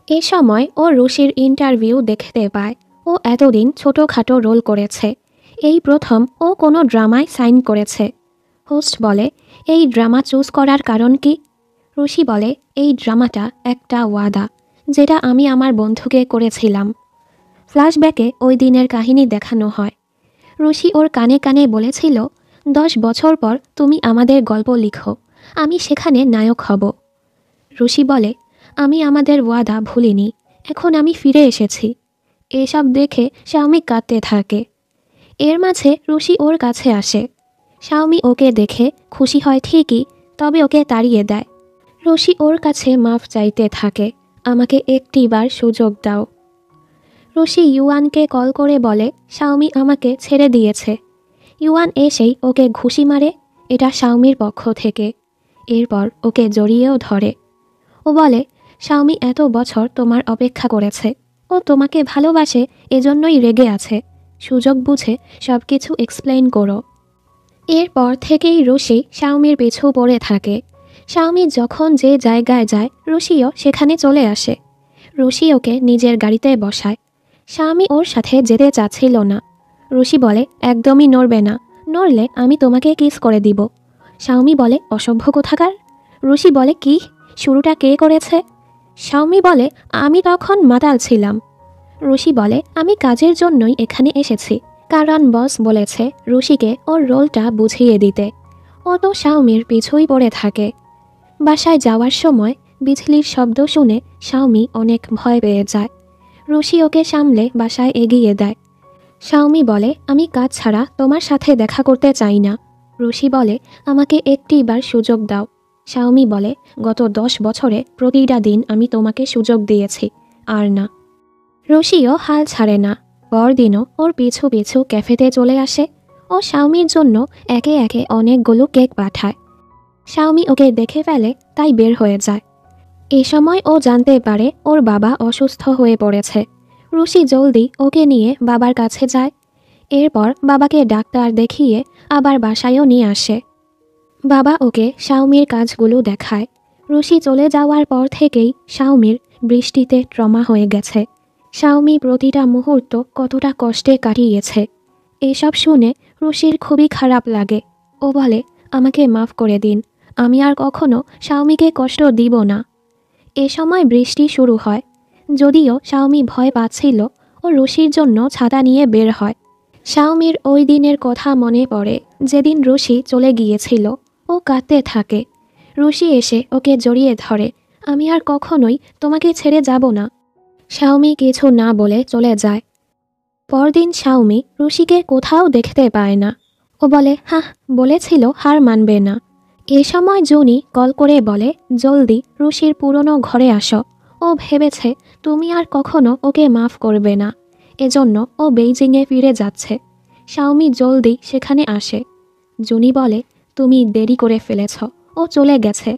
এ সময় ও রুশির ইন্টারভিউ দেখতে পায়। ও এতদিন ছোটোখাটো রোল করেছে, এই প্রথম ও কোনো ড্রামায় সাইন করেছে। হোস্ট বলে, এই ড্রামা চুজ করার কারণ কি? রুশি বলে, এই ড্রামাটা একটা ওয়াদা, যেটা আমি আমার বন্ধুকে করেছিলাম। ফ্ল্যাশব্যাকে ওই দিনের কাহিনী দেখানো হয়। রুশি ওর কানে কানে বলেছিল, 10 বছর পর তুমি আমাদের গল্প লিখো, আমি সেখানে নায়ক হব। রুশি বলে, আমি আমাদের ওয়াদা ভুলিনি, এখন আমি ফিরে এসেছি। এসব দেখে শাওমি কাঁদতে থাকে। এর মাঝে রুশি ওর কাছে আসে। শাওমি ওকে দেখে খুশি হয় ঠিকই, তবে ওকে তাড়িয়ে দেয়। রুশি ওর কাছে মাফ চাইতে থাকে, আমাকে একটিবার সুযোগ দাও। রুশি ইউয়ানকে কল করে বলে, শাওমি আমাকে ছেড়ে দিয়েছে। ইউয়ান এসেই ওকে ঘুষি মারে, এটা শাওমির পক্ষ থেকে। এরপর ওকে জড়িয়েও ধরে। ও বলে, শাওমি এত বছর তোমার অপেক্ষা করেছে, ও তোমাকে ভালোবাসে, এজন্যই রেগে আছে। সুযোগ বুঝে সব কিছু এক্সপ্লেইন করো। এরপর থেকেই রুশি শাওমির পিছু পড়ে থাকে। শাওমি যখন যে জায়গায় যায় রুশিও সেখানে চলে আসে। রুশি ওকে নিজের গাড়িতে বসায়। শাওমি ওর সাথে যেতে চাচ্ছিল না। রুশি বলে, একদমই নড়বে না, নড়লে আমি তোমাকে কিস করে দিব। শাওমি বলে, অসভ্য কোথাকার। রুশি বলে, কি? শুরুটা কে করেছে? শাওমি বলে, আমি তখন মাতাল ছিলাম। রুশি বলে, আমি কাজের জন্যই এখানে এসেছি, কারণ বস বলেছে রুশিকে ওর রোলটা বুঝিয়ে দিতে। ও তো শাওমির পিছুই পড়ে থাকে। বাসায় যাওয়ার সময় বিজলির শব্দ শুনে শাওমি অনেক ভয় পেয়ে যায়। রুশি ওকে সামলে বাসায় এগিয়ে দেয়। শাওমি বলে, আমি কাজ ছাড়া তোমার সাথে দেখা করতে চাই না। রুশি বলে, আমাকে একটিবার সুযোগ দাও। শাওমি বলে, গত 10 বছরে প্রতিটা দিন আমি তোমাকে সুযোগ দিয়েছি, আর না। রুশিও হাল ছাড়ে না। পরদিনও ওর পিছু পিছু ক্যাফেতে চলে আসে। ও ও শাওমির জন্য একে একে অনেকগুলো কেক পাঠায়। শাওমি ওকে দেখে ফেলে, তাই বের হয়ে যায়। এ সময় ও জানতে পারে ওর বাবা অসুস্থ হয়ে পড়েছে। রুশি জলদি ওকে নিয়ে বাবার কাছে যায়। এরপর বাবাকে ডাক্তার দেখিয়ে আবার বাসায়ও নিয়ে আসে। বাবা ওকে শাওমির কাজগুলো দেখায়। রুশি চলে যাওয়ার পর থেকেই শাওমির বৃষ্টিতে ট্রমা হয়ে গেছে। শাওমি প্রতিটা মুহূর্ত কতটা কষ্টে কাটিয়েছে। এসব শুনে রুশির খুবই খারাপ লাগে। ও বলে, আমাকে মাফ করে দিন, আমি আর কখনো শাওমিকে কষ্ট দিব না। এ সময় বৃষ্টি শুরু হয়। যদিও শাওমি ভয় পাচ্ছিল, ও রুশির জন্য ছাতা নিয়ে বের হয়। শাওমির ওই দিনের কথা মনে পড়ে যেদিন রুশি চলে গিয়েছিল। ও কাঁদতে থাকে। রুশি এসে ওকে জড়িয়ে ধরে, আমি আর কখনোই তোমাকে ছেড়ে যাব না। শাওমি কিছু না বলে চলে যায়। পরদিন শাওমি রুশিকে কোথাও দেখতে পায় না। ও বলে, হাহ, বলেছিল হার মানবে না। এ সময় জুনি কল করে বলে, জলদি রুশির পুরনো ঘরে আসো। ও ভেবেছে তুমি আর কখনো ওকে মাফ করবে না, এজন্য ও বেইজিংয়ে ফিরে যাচ্ছে। শাওমি জলদি সেখানে আসে। জুনি বলে, তুমি দেরি করে ফেলেছ, ও চলে গেছে।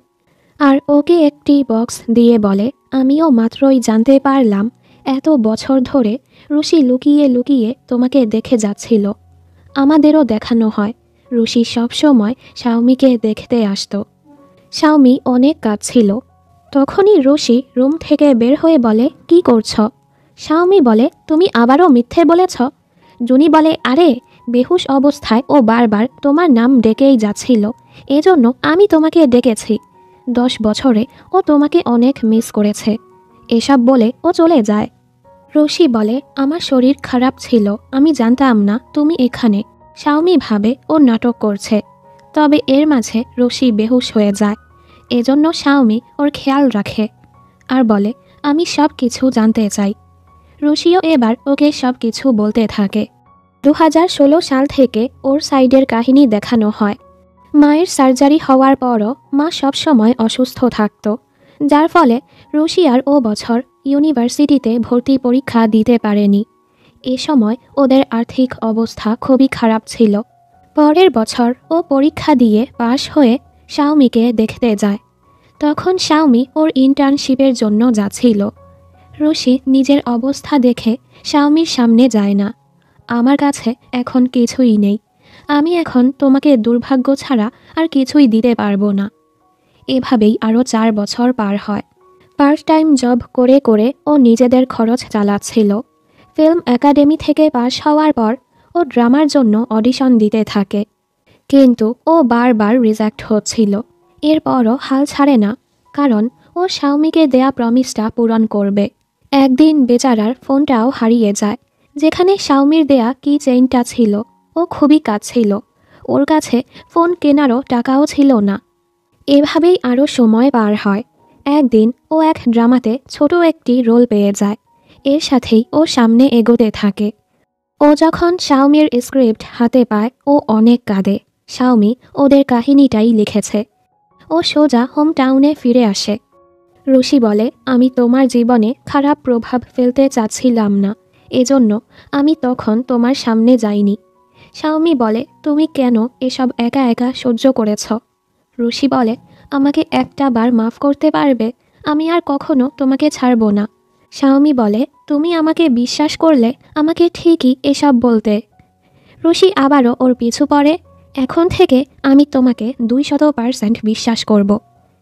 আর ওকে একটি বক্স দিয়ে বলে, আমিও মাত্রই জানতে পারলাম এত বছর ধরে রুশি লুকিয়ে লুকিয়ে তোমাকে দেখে যাচ্ছিল। আমাদেরও দেখানো হয় রুশি সবসময় শাওমিকে দেখতে আসতো। শাওমি অনেক কাঁদছিল। তখনই রুশি রুম থেকে বের হয়ে বলে, কি করছ? শাওমি বলে, তুমি আবারও মিথ্যে বলেছ। জুনি বলে, আরে বেহুশ অবস্থায় ও বারবার তোমার নাম ডেকেই যাচ্ছিল, এজন্য আমি তোমাকে ডেকেছি। 10 বছরে ও তোমাকে অনেক মিস করেছে। এসব বলে ও চলে যায়। রুশি বলে, আমার শরীর খারাপ ছিল, আমি জানতাম না তুমি এখানে। শাওমি ভাবে ও নাটক করছে। তবে এর মাঝে রুশি বেহুশ হয়ে যায়। এজন্য শাওমি ওর খেয়াল রাখে আর বলে, আমি সব কিছু জানতে চাই। রুশিও এবার ওকে সব কিছু বলতে থাকে। 2016 সাল থেকে ওর সাইডের কাহিনী দেখানো হয়। মায়ের সার্জারি হওয়ার পরও মা সবসময় অসুস্থ থাকত, যার ফলে রুশি আর ও বছর ইউনিভার্সিটিতে ভর্তি পরীক্ষা দিতে পারেনি। এ সময় ওদের আর্থিক অবস্থা খুবই খারাপ ছিল। পরের বছর ও পরীক্ষা দিয়ে পাশ হয়ে শাওমিকে দেখতে যায়। তখন শাওমি ওর ইন্টার্নশিপের জন্য যাচ্ছিল। রুশি নিজের অবস্থা দেখে শাওমির সামনে যায় না। আমার কাছে এখন কিছুই নেই, আমি এখন তোমাকে দুর্ভাগ্য ছাড়া আর কিছুই দিতে পারবো না। এভাবেই আরও 4 বছর পার হয়। পার্ট টাইম জব করে করে ও নিজেদের খরচ চালাচ্ছিল। ফিল্ম একাডেমি থেকে পাশ হওয়ার পর ও ড্রামার জন্য অডিশন দিতে থাকে, কিন্তু ও বারবার রিজেক্ট হচ্ছিল। এরপরও হাল ছাড়ে না, কারণ ও শাওমিকে দেয়া প্রমিসটা পূরণ করবে। একদিন বেচারার ফোনটাও হারিয়ে যায়, যেখানে শাওমির দেয়া কি চেইনটা ছিল। ও খুবই কাঁদছিল। ওর কাছে ফোন কেনারও টাকাও ছিল না। এভাবেই আরও সময় পার হয়। একদিন ও এক ড্রামাতে ছোট একটি রোল পেয়ে যায়। এর সাথেই ও সামনে এগোতে থাকে। ও যখন শাওমির স্ক্রিপ্ট হাতে পায় ও অনেক কাঁদে। শাওমি ওদের কাহিনীটাই লিখেছে। ও সোজা হোম টাউনে ফিরে আসে। রুশি বলে, আমি তোমার জীবনে খারাপ প্রভাব ফেলতে চাচ্ছিলাম না, এজন্য আমি তখন তোমার সামনে যাইনি। শাওমি বলে, তুমি কেন এসব একা একা সহ্য করেছ? রুশি বলে, আমাকে একটা বার মাফ করতে পারবে? আমি আর কখনো তোমাকে ছাড়ব না। শাওমি বলে, তুমি আমাকে বিশ্বাস করলে আমাকে ঠিকই এসব বলতে। রুশি আবারও ওর পিছু পড়ে, এখন থেকে আমি তোমাকে 200% বিশ্বাস করব।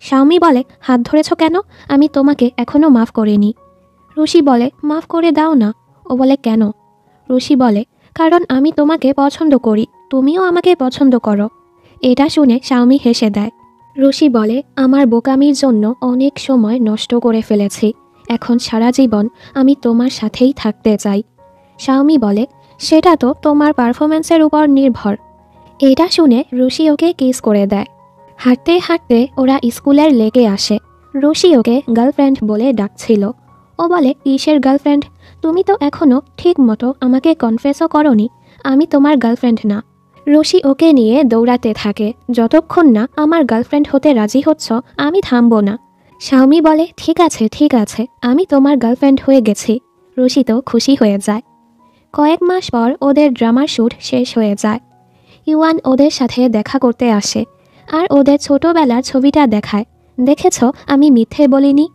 শাওমি বলে, হাত ধরেছ কেন? আমি তোমাকে এখনও মাফ করিনি। রুশি বলে, মাফ করে দাও না। ও বলে, কেন? রুশি বলে, কারণ আমি তোমাকে পছন্দ করি, তুমিও আমাকে পছন্দ করো। এটা শুনে শাওমি হেসে দেয়। রুশি বলে, আমার বোকামির জন্য অনেক সময় নষ্ট করে ফেলেছি, এখন সারা জীবন আমি তোমার সাথেই থাকতে চাই। শাওমি বলে, সেটা তো তোমার পারফরম্যান্সের উপর নির্ভর। এটা শুনে রুশি ওকে কিস করে দেয়। হাঁটতে হাঁটতে ওরা স্কুলের লেকে আসে। রুশি ওকে গার্লফ্রেন্ড বলে ডাকছিল। ও বলে, কিসের গার্লফ্রেন্ড? তুমি তো এখনও ঠিক মতো আমাকে কনফেসও করনি আমি তোমার গার্লফ্রেন্ড না। রুশি ওকে নিয়ে দৌড়াতে থাকে, যতক্ষণ না আমার গার্লফ্রেন্ড হতে রাজি হচ্ছ আমি থামবো না। শাওমি বলে, ঠিক আছে ঠিক আছে, আমি তোমার গার্লফ্রেন্ড হয়ে গেছি। রুশি তো খুশি হয়ে যায়। কয়েক মাস পর ওদের ড্রামার শ্যুট শেষ হয়ে যায়। ইউয়ান ওদের সাথে দেখা করতে আসে আর ওদের ছোটবেলার ছবিটা দেখায়। দেখেছ, আমি মিথ্যে বলিনি।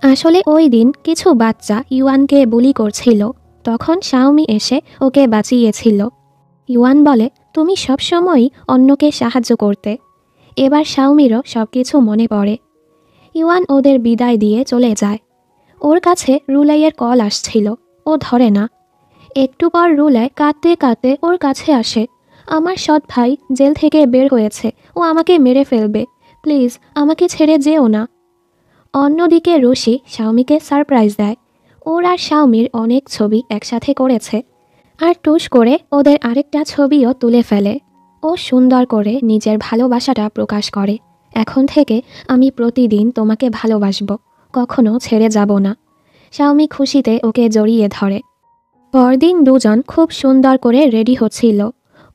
আসলে ওই দিন কিছু বাচ্চা ইউয়ানকে বুলি করছিল, তখন শাওমি এসে ওকে বাঁচিয়েছিল। ইউয়ান বলে, তুমি সবসময়ই অন্যকে সাহায্য করতে। এবার শাওমিরও সব কিছু মনে পড়ে। ইউয়ান ওদের বিদায় দিয়ে চলে যায়। ওর কাছে রুলাইয়ের কল আসছিল, ও ধরে না। একটু পর রুলাই কাঁদতে কাঁদতে ওর কাছে আসে। আমার সৎ ভাই জেল থেকে বের হয়েছে, ও আমাকে মেরে ফেলবে, প্লিজ আমাকে ছেড়ে যেও না। অন্যদিকে রুশি শাওমিকে সারপ্রাইজ দেয়। ওর আর শাওমির অনেক ছবি একসাথে করেছে আর টুস করে ওদের আরেকটা ছবিও তুলে ফেলে। ও সুন্দর করে নিজের ভালোবাসাটা প্রকাশ করে। এখন থেকে আমি প্রতিদিন তোমাকে ভালোবাসবো, কখনো ছেড়ে যাব না। শাওমি খুশিতে ওকে জড়িয়ে ধরে। পরদিন দুজন খুব সুন্দর করে রেডি হচ্ছিল।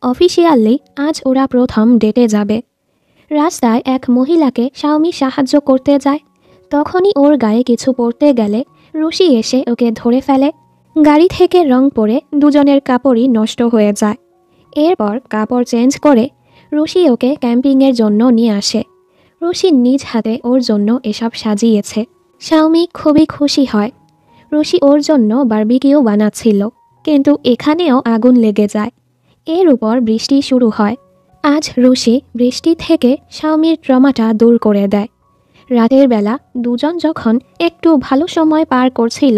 অফিসিয়ালি আজ ওরা প্রথম ডেটে যাবে। রাস্তায় এক মহিলাকে শাওমি সাহায্য করতে যায়। তখনই ওর গায়ে কিছু পড়তে গেলে রুশি এসে ওকে ধরে ফেলে। গাড়ি থেকে রং পড়ে দুজনের কাপড়ই নষ্ট হয়ে যায়। এরপর কাপড় চেঞ্জ করে রুশি ওকে ক্যাম্পিংয়ের জন্য নিয়ে আসে। রুশি নিজ হাতে ওর জন্য এসব সাজিয়েছে। শাওমি খুবই খুশি হয়। রুশি ওর জন্য বারবিকিউ বানাচ্ছিল, কিন্তু এখানেও আগুন লেগে যায়। এর উপর বৃষ্টি শুরু হয়। আজ রুশি বৃষ্টি থেকে শাওমির ট্রমাটা দূর করে দেয়। রাতের বেলা দুজন যখন একটু ভালো সময় পার করছিল,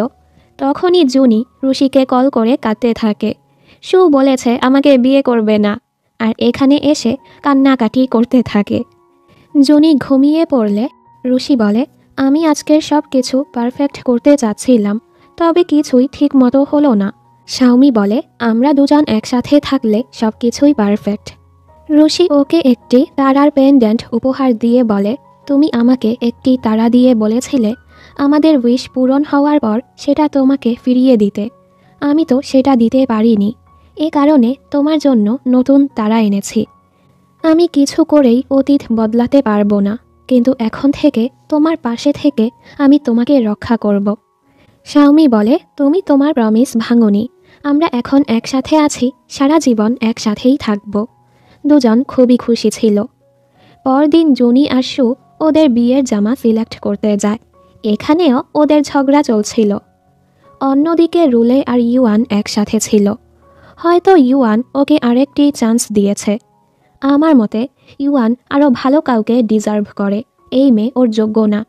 তখনই জুনি রুশিকে কল করে কাঁদতে থাকে। সু বলেছে আমাকে বিয়ে করবে না, আর এখানে এসে কান্নাকাটি করতে থাকে। জুনি ঘুমিয়ে পড়লে রুশি বলে, আমি আজকের সব কিছু পারফেক্ট করতে চাচ্ছিলাম, তবে কিছুই ঠিক মতো হলো না। শাওমি বলে, আমরা দুজন একসাথে থাকলে সব কিছুই পারফেক্ট। রুশি ওকে একটি তারার পেন্ডেন্ট উপহার দিয়ে বলে, তুমি আমাকে একটি তারা দিয়ে বলেছিলে আমাদের উইশ পূরণ হওয়ার পর সেটা তোমাকে ফিরিয়ে দিতে। আমি তো সেটা দিতে পারিনি, এ কারণে তোমার জন্য নতুন তারা এনেছি। আমি কিছু করেই অতীত বদলাতে পারবো না, কিন্তু এখন থেকে তোমার পাশে থেকে আমি তোমাকে রক্ষা করব। শাওমি বলে, তুমি তোমার প্রমিস ভাঙোনি, আমরা এখন একসাথে আছি, সারা জীবন একসাথেই থাকব। দুজন খুবই খুশি ছিল। পরদিন জুনি আর সু ওদের বিয়ের জামা সিলেক্ট করতে যায়। এখানেও ওদের ঝগড়া চলছিল। অন্যদিকে রুলে আর ইউয়ান একসাথে ছিল। হয়তো ইউয়ান ওকে আরেকটি চান্স দিয়েছে। আমার মতে ইউয়ান আরও ভালো কাউকে ডিজার্ভ করে। এই মেয়ে ওর যোগ্য না,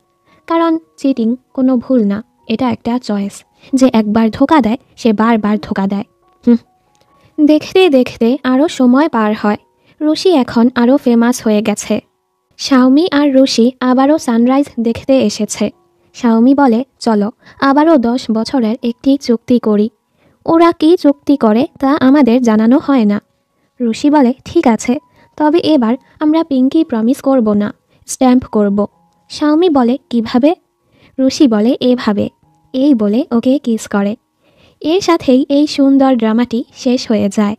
কারণ চিটিং কোনো ভুল না, এটা একটা চয়েস। যে একবার ধোকা দেয় সে বারবার ধোকা দেয়। দেখতে দেখতে আরও সময় পার হয়। রুশি এখন আরও ফেমাস হয়ে গেছে। শাওমি আর রুশি আবারও সানরাইজ দেখতে এসেছে। শাওমি বলে, চলো আবারও 10 বছরের একটি চুক্তি করি। ওরা কি চুক্তি করে তা আমাদের জানানো হয় না। রুশি বলে, ঠিক আছে, তবে এবার আমরা পিঙ্কি প্রমিস করব না, স্ট্যাম্প করব। শাওমি বলে, কিভাবে? রুশি বলে, এভাবে। এই বলে ওকে কিস করে। এর সাথেই এই সুন্দর ড্রামাটি শেষ হয়ে যায়।